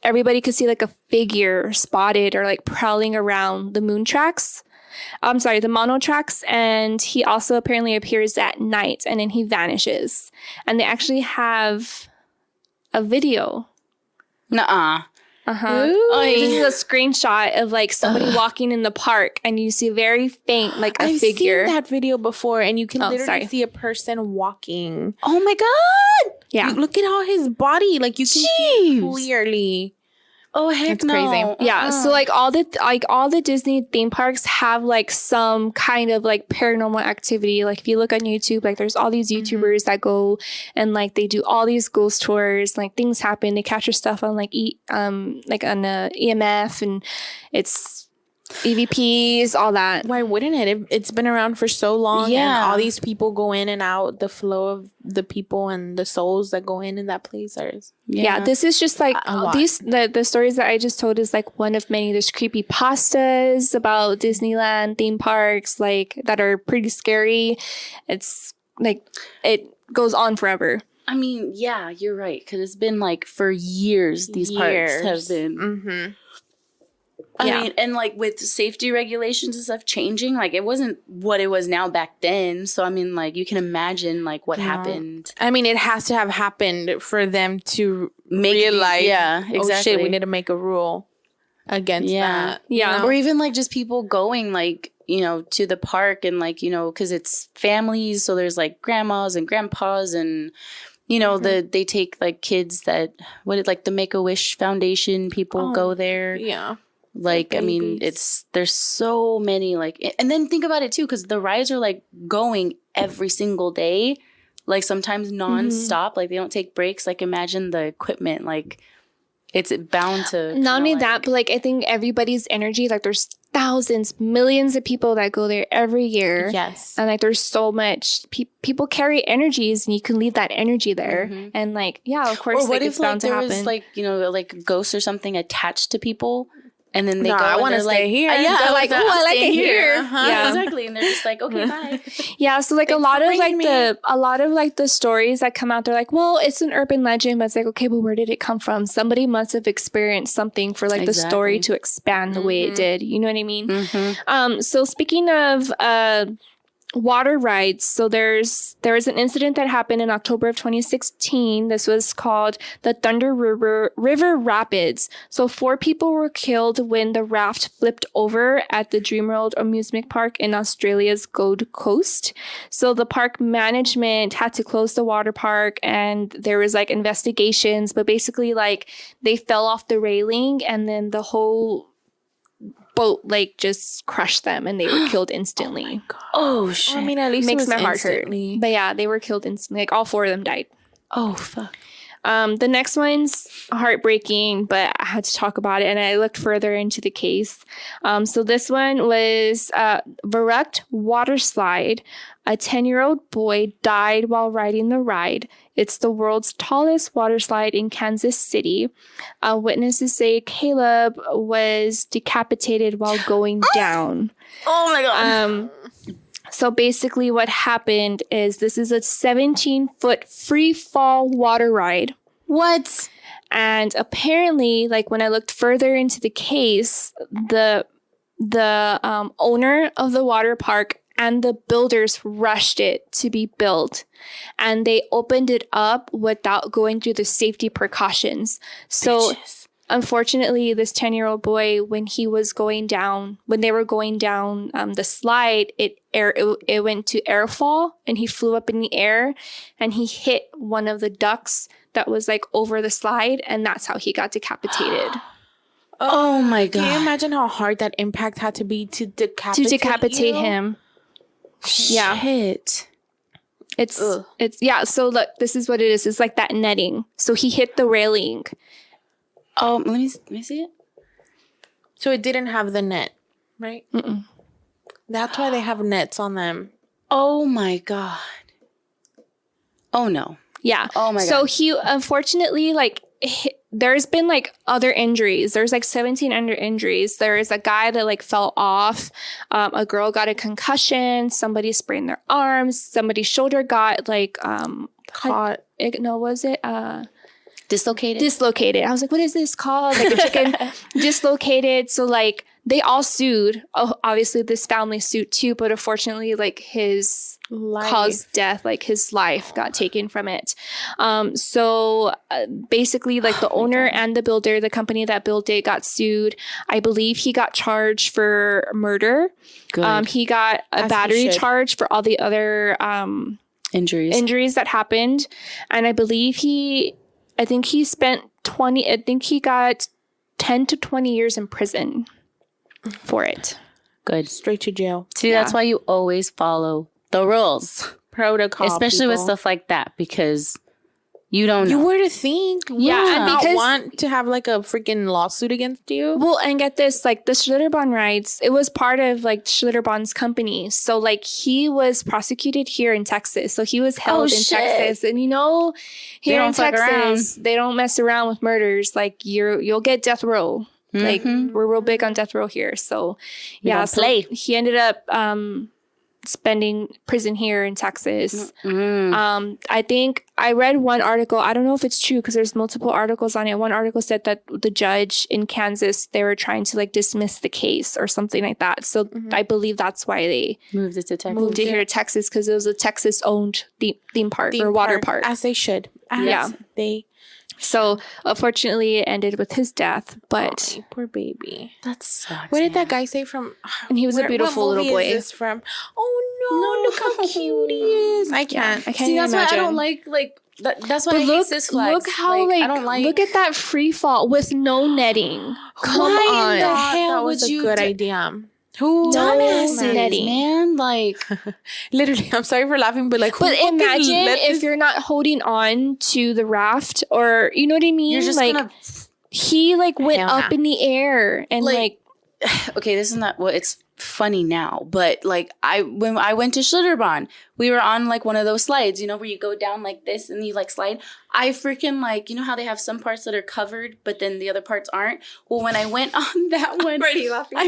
everybody could see like a figure spotted or like prowling around the the mono tracks. And he also apparently appears at night, and then he vanishes. And they actually have a video.
Nuh-uh.
This is a screenshot of like somebody walking in the park, and you see very faint, like a figure.
I've seen that video before, and you can literally see a person walking.
Oh my God!
Yeah,
look at all his body, like you can see clearly.
Oh heck,
that's crazy.
Yeah, so like all the Disney theme parks have like some kind of like paranormal activity. Like if you look on YouTube, like there's all these YouTubers that go and like they do all these ghost tours. Like things happen. They capture stuff on like on EMF, and it's EVPs, all that.
Why wouldn't it? It's been around for so long,
yeah.
And all these people go in and out. The flow of the people and the souls that go in that place are.
Yeah, this is just like the stories that I just told is like one of many. There's creepy pastas about Disneyland theme parks, like that are pretty scary. It's like it goes on forever.
I mean, yeah, you're right, because it's been like for years these parks have been. Mm-hmm. I mean, and like with safety regulations and stuff changing, like it wasn't what it was now back then. So I mean, like you can imagine like what happened.
I mean, it has to have happened for them to realize, exactly. Oh shit, we need to make a rule against that.
Yeah,
you know? Or even like just people going like, you know, to the park, and like, you know, because it's families, so there's like grandmas and grandpas, and you know, they take like kids that like the Make-A-Wish Foundation people go there.
Yeah.
Like, I mean, there's so many, like, and then think about it too, because the rides are like going every single day, like sometimes nonstop, like they don't take breaks. Like, imagine the equipment, like it's bound to.
Not only that, but like I think everybody's energy, like there's thousands, millions of people that go there every year.
Yes.
And like there's so much people carry energies, and you can leave that energy there. And like, yeah, of course,
or what
like,
if
it's bound
like
to
there
happen.
was like, you know, like ghosts or something attached to people. And then they go,
I want to stay here.
Yeah,
they're like, oh, I like it here.
Yeah, exactly. And they're just like, okay, bye.
Yeah, so like a lot of like the stories that come out, they're like, well, it's an urban legend, but it's like, okay, but where did it come from? Somebody must have experienced something for like the story to expand the way it did. You know what I mean? So speaking of water rides, so there was an incident that happened in October of 2016. This was called the Thunder River Rapids. So 4 people were killed when the raft flipped over at the Dreamworld Amusement Park in Australia's Gold Coast. So the park management had to close the water park, and there was like investigations, but basically like they fell off the railing, and then the whole boat like just crushed them, and they were killed instantly.
Oh shit!
I mean, at least
makes
it was
my heart
instantly.
hurt. But yeah, they were killed instantly. Like all 4 of them died.
Oh fuck!
The next one's heartbreaking, but I had to talk about it, and I looked further into the case. So this one was Verruckt Waterslide. A 10-year-old boy died while riding the ride. It's the world's tallest water slide in Kansas City. Witnesses say Caleb was decapitated while going down.
Oh my god.
So basically what happened is this is a 17-foot free fall water ride.
What?
And apparently, like when I looked further into the case, the owner of the water park and the builders rushed it to be built, and they opened it up without going through the safety precautions. So unfortunately, this 10-year-old boy, when they were going down the slide, it went to airfall, and he flew up in the air, and he hit one of the ducks that was like over the slide, and that's how he got decapitated.
Oh my God.
Can you imagine how hard that impact had to be to decapitate
him? Yeah.
Shit.
It's yeah. So look, this is what it is. It's like that netting. So he hit the railing.
Oh, let me see it.
So it didn't have the net, right?
Mm-mm.
That's why they have nets on them.
Oh my God. Oh no.
Yeah.
Oh my God.
So he unfortunately there's been like other injuries. There's like 17 other injuries. There is a guy that like fell off. A girl got a concussion. Somebody sprained their arms. Somebody's shoulder got like caught. Was it dislocated? I was like, what is this called? Like a chicken dislocated. So like they all sued. Oh, obviously this family sued too, but unfortunately like his caused death, like his life got taken from it. So basically like the owner and the builder, the company that built it, got sued. I believe he got charged for murder.
Good.
He got a battery charge for all the other injuries that happened. And I believe I think he got 10 to 20 years in prison for it.
Good.
Straight to jail.
See, that's why you always follow the rules.
Protocol.
Especially with stuff like that, because you don't know.
You were to think.
Yeah, and because
want to have like a freaking lawsuit against you.
Well, and get this, like the Schlitterbahn rights, it was part of like Schlitterbahn's company. So like he was prosecuted here in Texas. So he was held in Texas. And here in Texas, they don't mess around with murders. Like you'll get death row. Mm-hmm. Like we're real big on death row here. So he ended up spending prison here in Texas. Mm-hmm. I think I read one article. I don't know if it's true because there's multiple articles on it. One article said that the judge in Kansas, they were trying to like dismiss the case or something like that. So I believe that's why they moved it here to Texas, because it was a Texas-owned theme park or water park.
As they should.
So unfortunately, it ended with his death. But
poor baby.
That sucks.
What did that guy say from?
And he was a beautiful little boy.
What movie is this from? Oh no! Look how cute he is. I can't.
See, that's why I don't like that's why I hate Six Flags.
Look how I don't like. Look at that free fall with no netting. Come on.
Why in the hell
would you?
That was
a good idea.
Dumbasses,
netting,
man. Like,
literally, I'm sorry for laughing, but like,
but imagine if you're not holding on to the raft, or you know what I mean?
You're just
like, he like went up in the air and like
okay, this is not what it's funny now, but like when I went to Schlitterbahn, we were on like one of those slides, where you go down like this and you like slide. I freaking like, how they have some parts that are covered, but then the other parts aren't. Well, when I went on that one,
why are you laughing?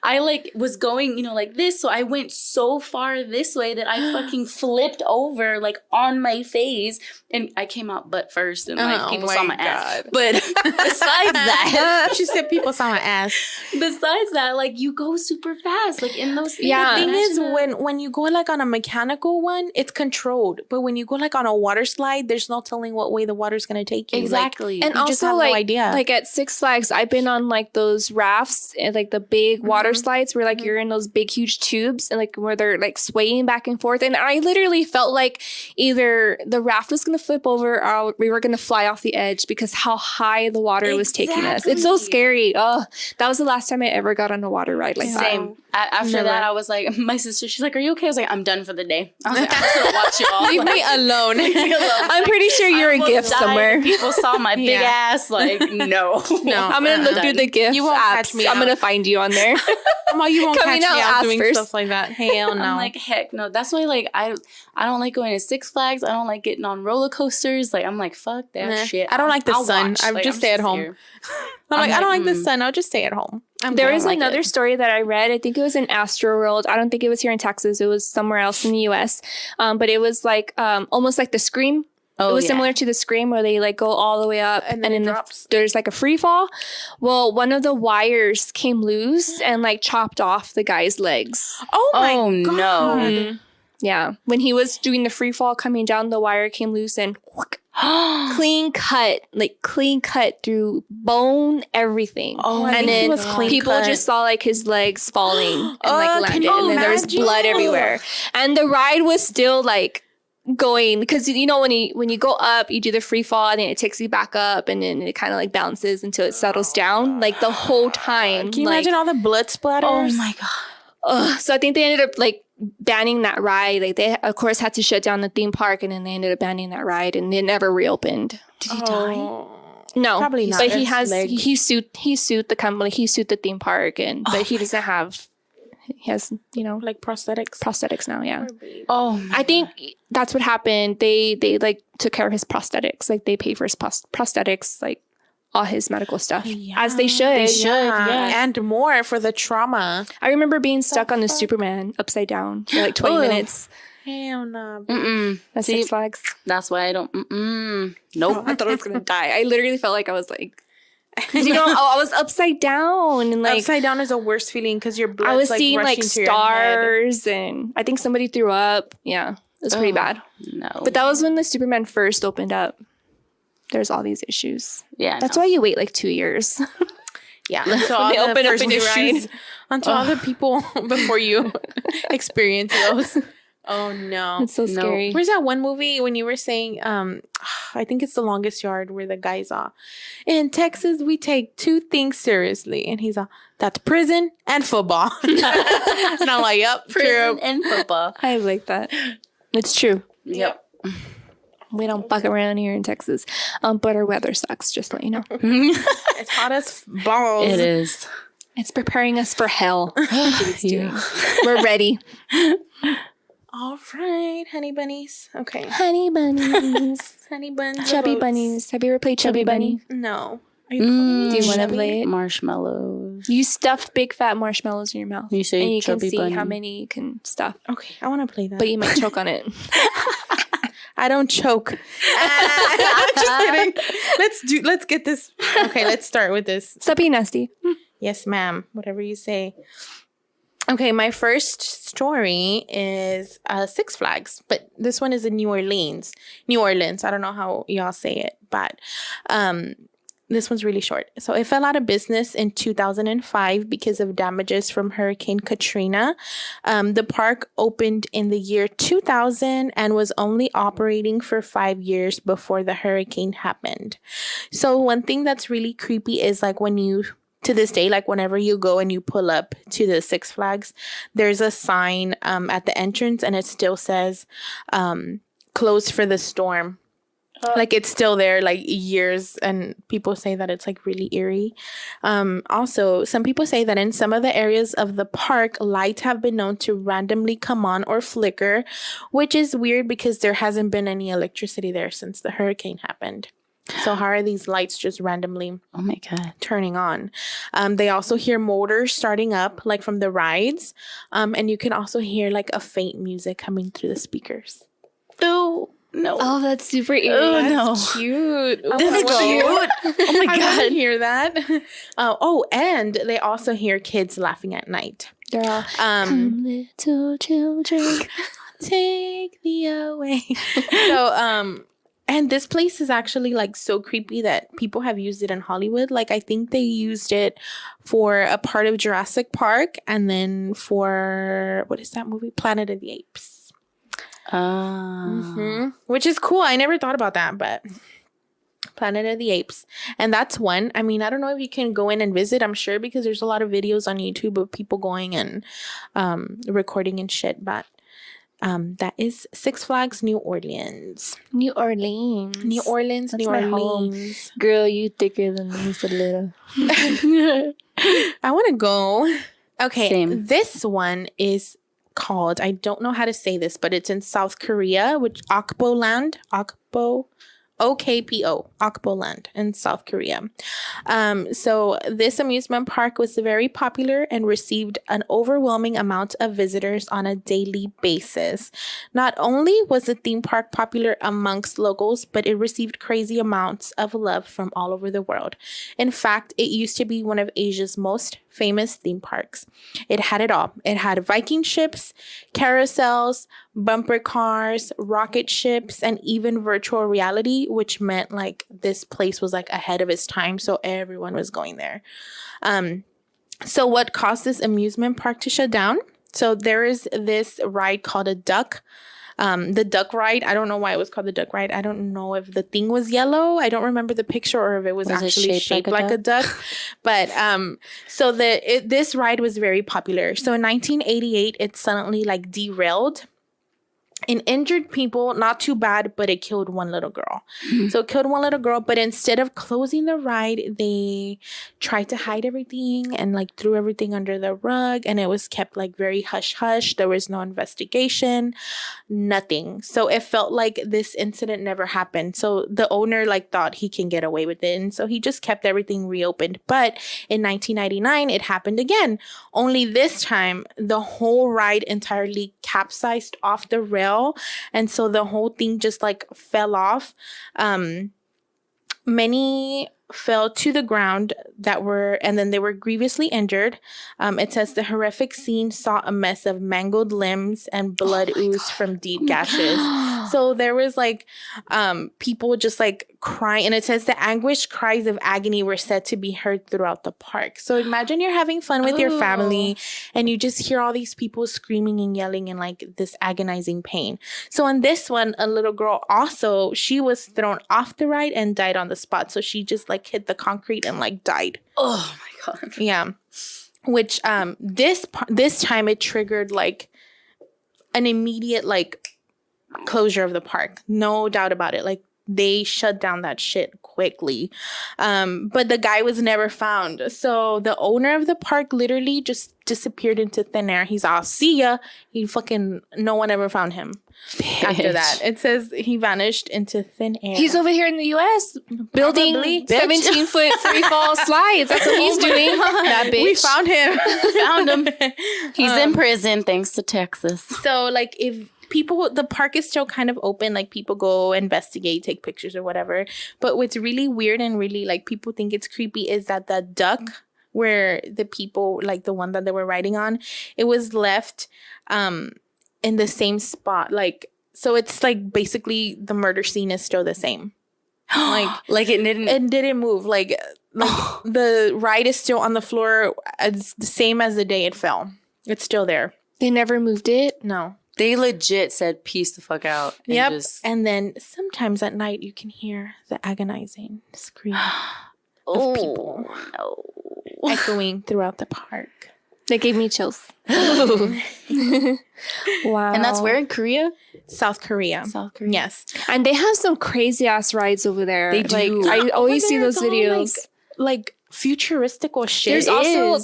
I like was going, like this. So I went so far this way that I fucking flipped over like on my face, and I came out butt first, and like people saw my ass. But besides that,
she said people saw my ass.
Besides that, like you go super fast, like in those.
Yeah. The thing is, when you go like on a mechanical one, it's controlled. But when you go like on a water slide, there's no telling what way the water's gonna take you.
Exactly.
Like, and also, just have no idea. Like at Six Flags, I've been on like those rafts and like the big water slides where like you're in those big huge tubes and like where they're like swaying back and forth, and I literally felt like either the raft was gonna flip over or we were gonna fly off the edge because how high the water was taking us. It's so scary. Oh, that was the last time I ever got on a water ride like that.
Same. After that, I was like, my sister, she's like, are you okay? I was like, I'm done for the day. I was like, I'm just gonna watch you all.
Leave me alone.
I'm pretty sure you're a gift somewhere.
People saw my big ass. Like, no.
I'm gonna look through the gift.
You won't catch me.
I'm gonna find you on there.
You won't
Coming
catch me out doing
first.
stuff like that. Hell no.
I'm like, heck no. That's why, like, I don't like going to Six Flags. I don't like getting on roller coasters. Like, I'm like, fuck that shit.
I don't like the sun.
Watch.
I just stay at home. I'm like, I don't like the sun. I'll just stay at home.
There is another story that I read. I think it was in Astroworld. I don't think it was here in Texas. It was somewhere else in the U.S. But it was like almost like the Scream. It was similar to the Scream where they like go all the way up and then there's like a free fall. Well, one of the wires came loose and like chopped off the guy's legs.
Oh my God.
No. Yeah. When he was doing the free fall coming down, the wire came loose and clean cut through bone, everything. And then people just saw like his legs falling and like landed, and then there was blood everywhere. And the ride was still like going, because you know when you go up, you do the free fall, and then it takes you back up, and then it kind of like bounces until it settles down. Like the whole time.
Can you imagine all the blood splatters?
Oh my god.
So I think they ended up like banning that ride. Like they of course had to shut down the theme park, and then they ended up banning that ride, and it never reopened.
Did he die?
No,
probably not.
But he sued the company, he sued the theme park, but he doesn't have. He has,
like prosthetics
now. Yeah.
Oh,
I think that's what happened. They like took care of his prosthetics. Like they pay for his prosthetics, like all his medical stuff, as they should.
They should, yeah.
And more for the trauma.
I remember being stuck on the Superman upside down for like 20 minutes.
Hell no.
At Six Flags.
That's why I don't. Nope.
I thought I was gonna die. I literally felt like I was like, I was upside down, and like
upside down is the worst feeling because your blood's
I was
like
seeing like
rushing to your
stars, and I think somebody threw up. Yeah, it was pretty bad.
No,
but that was when the Superman first opened up. There's all these issues.
Yeah,
that's why you wait like 2 years.
Yeah, until
they open up a new
issues,
ride.
until other people before you experience those. Oh no,
it's so scary.
Where's that one movie when you were saying I think it's The Longest Yard, where the guy's in Texas we take two things seriously, and he's that's prison and football. And I'm like, yep,
prison
true.
and football.
I like that. It's true.
Yep.
We don't fuck around here in Texas, but our weather sucks, just to let you know.
It's hot as balls.
It is.
It's preparing us for hell. That's what it's doing. We're ready.
All right, honey bunnies. Okay.
Honey bunnies.
Honey buns.
Chubby bunnies. Have you ever played Chubby Bunny?
No.
Do you want to play it?
Marshmallows.
You stuff big fat marshmallows in your mouth.
You say
and you can
Chubby
see
Bunny.
how many you can stuff.
Okay, I want to play that.
But you might choke on it.
I don't choke. Just kidding. Let's get this. Okay, let's start with this.
Stop being nasty.
Yes, ma'am. Whatever you say. Okay, my first story is Six Flags, but this one is in New Orleans. I don't know how y'all say it, but this one's really short. So it fell out of business in 2005 because of damages from Hurricane Katrina. The park opened in the year 2000 and was only operating for 5 years before the hurricane happened. So one thing that's really creepy is like to this day, like whenever you go and you pull up to the Six Flags, there's a sign at the entrance, and it still says closed for the storm. Like it's still there like years, and people say that it's like really eerie. Also, some people say that in some of the areas of the park, lights have been known to randomly come on or flicker, which is weird because there hasn't been any electricity there since the hurricane happened. So how are these lights just randomly turning on? They also hear motors starting up, like from the rides. And you can also hear like a faint music coming through the speakers.
Oh, no.
Oh, that's super eerie.
Oh,
That's
cute.
That's cute. Oh my
I
God.
didn't hear that. And they also hear kids laughing at night.
They're all, come little children.
Take thee away. So, and this place is actually like so creepy that people have used it in Hollywood. Like I think they used it for a part of Jurassic Park, and then for what is that movie? Planet of the Apes. Which is cool. I never thought about that, but Planet of the Apes. And that's one. I mean, I don't know if you can go in and visit, I'm sure, because there's a lot of videos on YouTube of people going and recording and shit, but that is Six Flags New Orleans.
New Orleans. That's
New
my
Orleans.
home. Girl, you thicker than me for little.
I want to go. Okay,
Same.
This one is called, I don't know how to say this, but it's in South Korea, which Okpo Land. Okpo Land in South Korea. So this amusement park was very popular and received an overwhelming amount of visitors on a daily basis. Not only was the theme park popular amongst locals, but it received crazy amounts of love from all over the world. In fact, it used to be one of Asia's most famous theme parks. It had it all. It had Viking ships, carousels, bumper cars, rocket ships, and even virtual reality, which meant like this place was like ahead of its time. So everyone was going there. So what caused this amusement park to shut down? So there is this ride called a duck. The duck ride. I don't know why it was called the duck ride. I don't know if the thing was yellow. I don't remember the picture or if it was actually shaped like a duck. But so this ride was very popular. So in 1988, it suddenly like derailed. And injured people, not too bad, but it killed one little girl. So it killed one little girl, but instead of closing the ride, they tried to hide everything and like threw everything under the rug, and it was kept like very hush-hush. There was no investigation, nothing. So it felt like this incident never happened. So the owner like thought he can get away with it, and so he just kept everything reopened. But in 1999, it happened again. Only this time, the whole ride entirely capsized off the rail. And so the whole thing just like fell off. Many fell to the ground and then they were grievously injured. It says the horrific scene saw a mess of mangled limbs and blood ooze from deep gashes. So there was like people just like crying, and it says the anguished cries of agony were said to be heard throughout the park. So imagine you're having fun with your family and you just hear all these people screaming and yelling in like this agonizing pain. So in this one, a little girl also, she was thrown off the ride and died on the spot. So she just like hit the concrete and like died.
Oh my God.
Yeah. Which this time it triggered like an immediate like closure of the park. No doubt about it. Like they shut down that shit quickly. But the guy was never found. So the owner of the park literally just disappeared into thin air. He's all, see ya. No one ever found him. After that, it says he vanished into thin air.
He's over here in the U.S. building 17-foot free fall slides. That's what he's doing. That bitch.
We found him.
Found him. He's in prison thanks to Texas.
So like if the park is still kind of open, like people go investigate, take pictures or whatever. But what's really weird and really like people think it's creepy is that the duck where the people, like the one that they were riding on, it was left in the same spot. Like, so it's like basically the murder scene is still the same. Like it didn't move. Like the ride is still on the floor as the same as the day it fell. It's still there.
They never moved it?
No.
They legit said, peace the fuck out.
Yep. And then sometimes at night you can hear the agonizing scream of people echoing throughout the park.
That gave me chills. Wow.
And that's where in Korea?
South Korea. Yes.
And they have some crazy ass rides over there.
They do.
Like, I always see those videos.
Like futuristic or shit.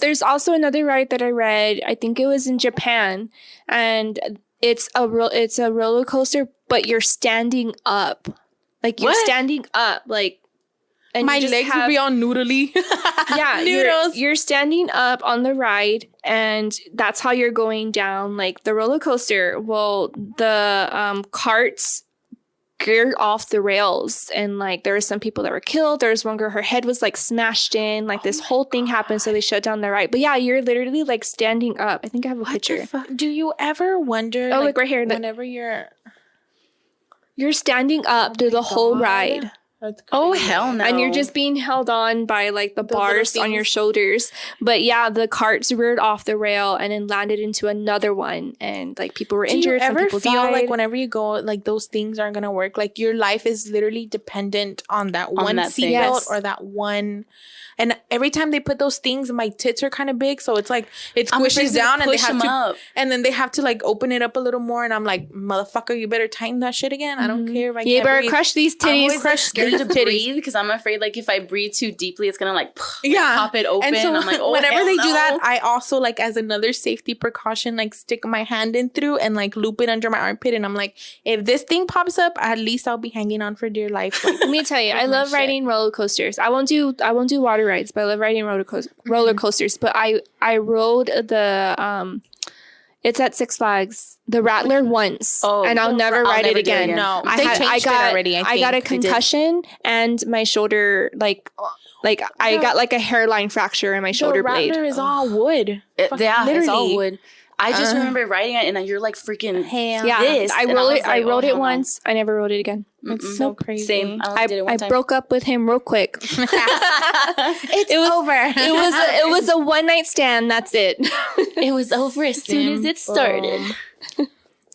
There's also another ride that I read. I think it was in Japan, and it's a roller coaster, but you're standing up. Like you're standing up, like. And
my legs will be all noodly.
Yeah,
noodles.
You're standing up on the ride, and that's how you're going down, like the roller coaster. Well, the carts geared off the rails, and like there were some people that were killed. There was one girl, her head was like smashed in. Like this whole thing happened, so they shut down the ride. But yeah, you're literally like standing up. I think I have a picture.
Do you ever wonder?
Oh, like right here.
Whenever you're
standing up through the whole ride.
Oh, hell no.
And you're just being held on by like the bars on your shoulders. But yeah, the carts reared off the rail and then landed into another one, and like people were injured.
Do you ever feel
died.
like whenever you go, like those things aren't gonna work? Like your life is literally dependent on that one seatbelt or that one. And every time they put those things, my tits are kind of big, so it's like it squishes down, and they have to up. And then they have to like open it up a little more. And I'm like, motherfucker, you better tighten that shit again. I don't care if I can't
better
breathe.
Crush these titties.
I'm always scared to breathe because I'm afraid like if I breathe too deeply, it's gonna like pop it open.
And so
I'm like, oh,
whenever they
no.
do that, I also like as another safety precaution, like stick my hand in through and like loop it under my armpit. And I'm like, if this thing pops up, at least I'll be hanging on for dear life. Like,
let me tell you, I love riding roller coasters. I won't do water rides, but I love riding roller coasters. But I rode the It's at Six Flags. The Rattler once, and I'll never ride it again.
No,
I
changed it already.
I got a concussion and my shoulder, like I got like a hairline fracture in my shoulder blade.
The Rattler is all wood.
It's all wood. I just remember riding it, and you're like freaking this.
I rode it once. I never rode it again.
It's so crazy.
Same.
I broke up with him real quick.
It was over.
It was a one night stand. That's it.
It was over as soon as it started.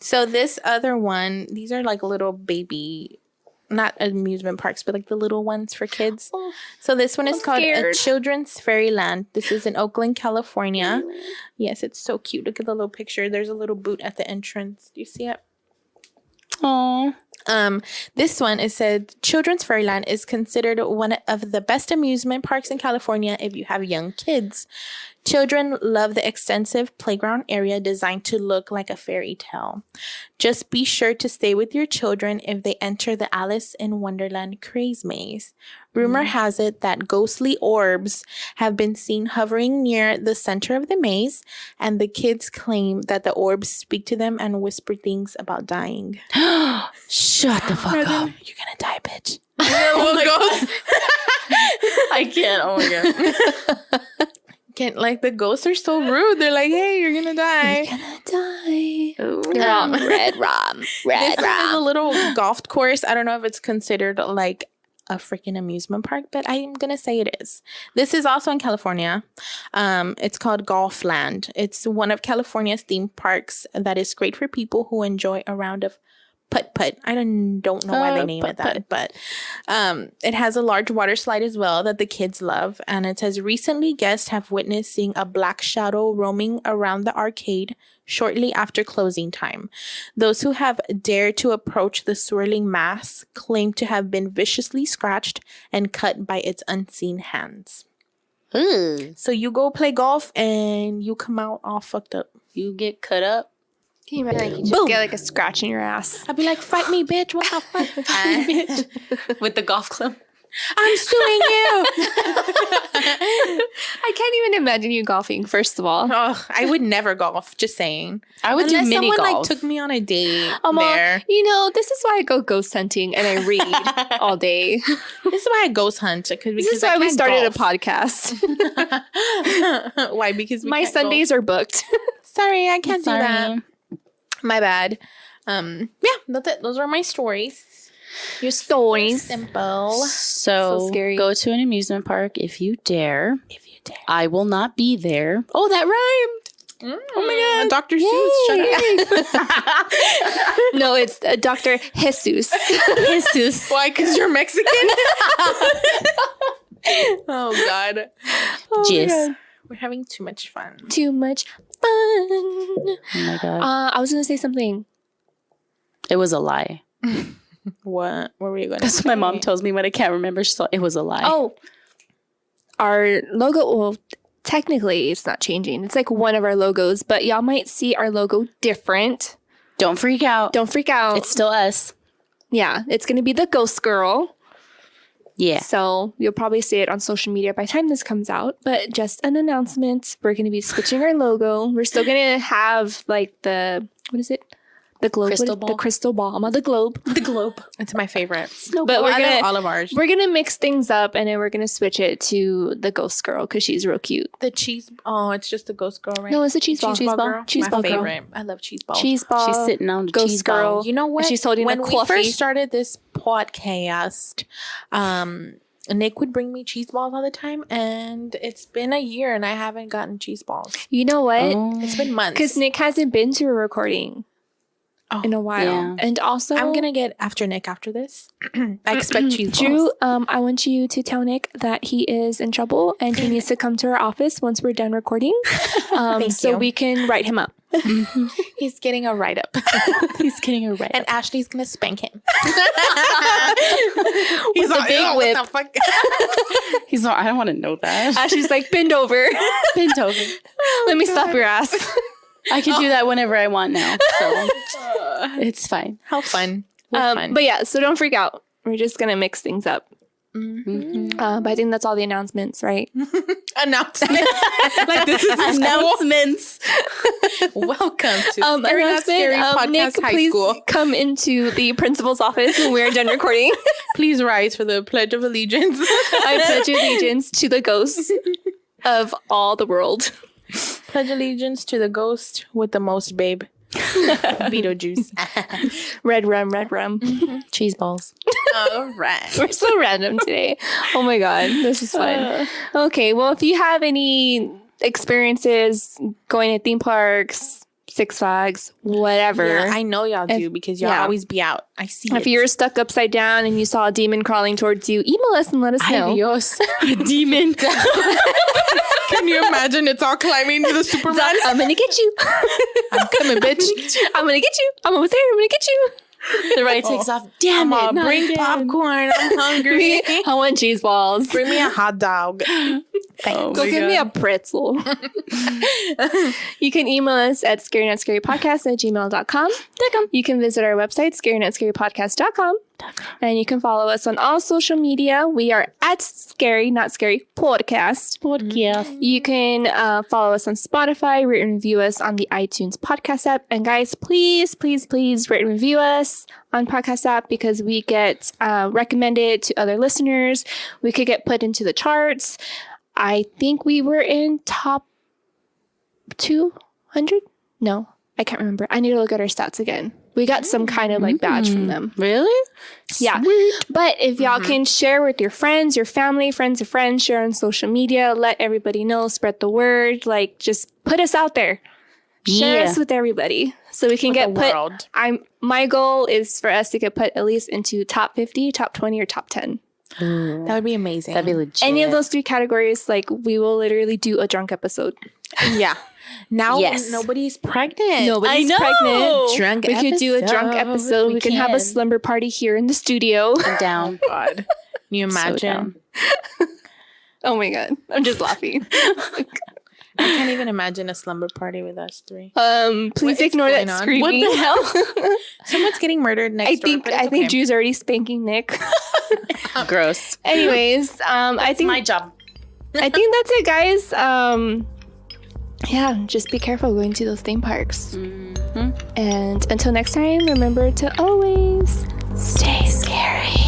So this other one, these are like little baby, not amusement parks, but like the little ones for kids. So this one is called a Children's Fairyland. This is in Oakland, California. Yes, it's so cute. Look at the little picture. There's a little boot at the entrance. Do you see it?
Aww.
This one, it said Children's Fairyland is considered one of the best amusement parks in California if you have young kids. Children love the extensive playground area designed to look like a fairy tale. Just be sure to stay with your children if they enter the Alice in Wonderland Craze Maze. Rumor has it that ghostly orbs have been seen hovering near the center of the maze, and the kids claim that the orbs speak to them and whisper things about dying.
Shut the fuck up.
You're gonna die, bitch.
I can't. Oh my god.
Can't, like, the ghosts are so rude. They're like, hey, you're gonna die.
You're gonna die.
Red rum. This one is a little golf course. I don't know if it's considered like a freaking amusement park, but I'm gonna say it is. This is also in California. It's called Golfland. It's one of California's theme parks that is great for people who enjoy a round of putt-putt. I don't know why they name it that, but it has a large water slide as well that the kids love. And it says, recently guests have witnessed seeing a black shadow roaming around the arcade shortly after closing time. Those who have dared to approach the swirling mass claim to have been viciously scratched and cut by its unseen hands. So you go play golf and you come out all fucked up.
You get cut up.
Can you imagine, like, you just get like a scratch in your ass?
I'd be like, fight me, bitch. What the fuck?
Bitch. With the golf club.
I'm suing you.
I can't even imagine you golfing, first of all.
Oh, I would never golf. Just saying.
I would do mini
someone
golf.
Like took me on a date
there. You know, this is why I go ghost hunting and I read all day.
This is why I ghost hunt. This
is why we started a podcast.
Why? Because
my Sundays are booked.
Sorry, I can't do that. My bad. Yeah, that's it. Those are my stories.
Your stories.
Simple.
So
scary.
Go to an amusement park if you dare. I will not be there.
Oh, that rhymed. Oh my god. Dr. Seuss. Shut up.
No, it's Dr. Jesus.
Jesus.
Why? Because you're Mexican? Oh god.
Yes.
We're having too much fun.
Too much fun.
Oh my god.
I was going to say something.
It was a lie.
What were you going to
That's
say?
what my mom tells me when I can't remember. She thought it was a lie.
Oh. Our logo, well, technically it's not changing. It's like one of our logos, but y'all might see our logo different.
Don't freak out.
Don't freak out.
It's still us.
Yeah, it's going to be the Ghost Girl.
Yeah.
So you'll probably see it on social media by the time this comes out. But just an announcement. We're going to be switching our logo. We're still going to have like the, what is it? The globe.
Crystal ball.
The crystal ball. I'm on the globe. The globe.
It's my favorite.
But we're gonna
all of ours.
We're gonna mix things up, and then we're gonna switch it to the Ghost Girl because she's real cute.
The cheese. Oh, it's just the Ghost Girl, right?
No, it's the cheese ball.
Cheese ball girl.
Cheese
my
ball
favorite.
girl.
I love cheese balls.
Cheese ball.
She's sitting on the
Ghost
cheese
Girl.
ball.
You know what?
And she's holding
when
the
we
coffee.
first started this podcast, Nick would bring me cheese balls all the time, and it's been a year, and I haven't gotten cheese balls.
You know what?
It's been months
Because Nick hasn't been to a recording in a while,
yeah.
and also
I'm gonna get after Nick after this. I expect cheese balls.
Drew, I want you to tell Nick that he is in trouble and he needs to come to our office once we're done recording, so
you.
we can write him up.
He's getting a write up.
He's getting a write-up.
And Ashley's gonna spank him.
He's a big whip.
What the fuck?
He's not. I don't want to know that.
Ashley's like, bend over.
Bent over.
Let me slap your ass.
I can do that whenever I want now. So it's fine.
How fun. Fun.
But yeah, so don't freak out. We're just gonna mix things up. But I think that's all the announcements, right?
Announcements. Like this is
Announcements.
Welcome to Scary Not Scary Podcast
Nick,
High
please
School.
come into the principal's office when we're done recording.
Please rise for the Pledge of Allegiance.
I pledge allegiance to the ghosts of all the world.
Pledge allegiance to the ghost with the most, babe. Beetlejuice.
Red rum.
Cheese balls.
All right.
We're so random today. Oh my god, this is fun. Okay, well, if you have any experiences going to theme parks, Six Flags, whatever.
Yeah, I know y'all do because y'all always be out. I see
If you're stuck upside down and you saw a demon crawling towards you, email us and let us know.
Adios. A demon. Can you imagine? It's all climbing to the Superman.
I'm gonna get you.
I'm coming, bitch.
I'm gonna get you. I'm almost there. I'm gonna get you.
The ride takes off. Damn it. not
Bring
again.
popcorn. I'm hungry.
I want cheese balls.
Bring me a hot dog.
Go give me a pretzel. You can email us at scarynotScaryPodcast@gmail.com. You can visit our website, scarynotScaryPodcast.com. And you can follow us on all social media. We are at Scary Not Scary Podcast. You can follow us on Spotify, rate and review us on the iTunes podcast app. And guys, please rate and review us on podcast app because we get recommended to other listeners. We could get put into the charts. I think we were in top 200? No, I can't remember. I need to look at our stats again. We got some kind of like badge from them.
Really?
Yeah. But if y'all can share with your friends, your family, friends of friends, share on social media, let everybody know, spread the word, like just put us out there. Share us with everybody so we can get put. My goal is for us to get put at least into top 50, top 20, or top 10.
That would be amazing.
That'd be legit.
Any of those 3 categories, like we will literally do a drunk episode.
Yeah. Now
Yes.
nobody's pregnant.
Nobody's
I know.
pregnant.
Drunk
We could do a drunk episode. We can have a slumber party here in the studio.
I'm down.
God. Can you imagine?
Oh my god. I'm just laughing.
I can't even imagine a slumber party with us 3.
Please ignore that screaming.
What the hell? Someone's getting murdered next door.
I think Drew's already spanking Nick.
Gross.
Anyways, I think
My job.
I think that's it, guys. Yeah, just be careful going to those theme parks. And until next time, remember to always stay scary.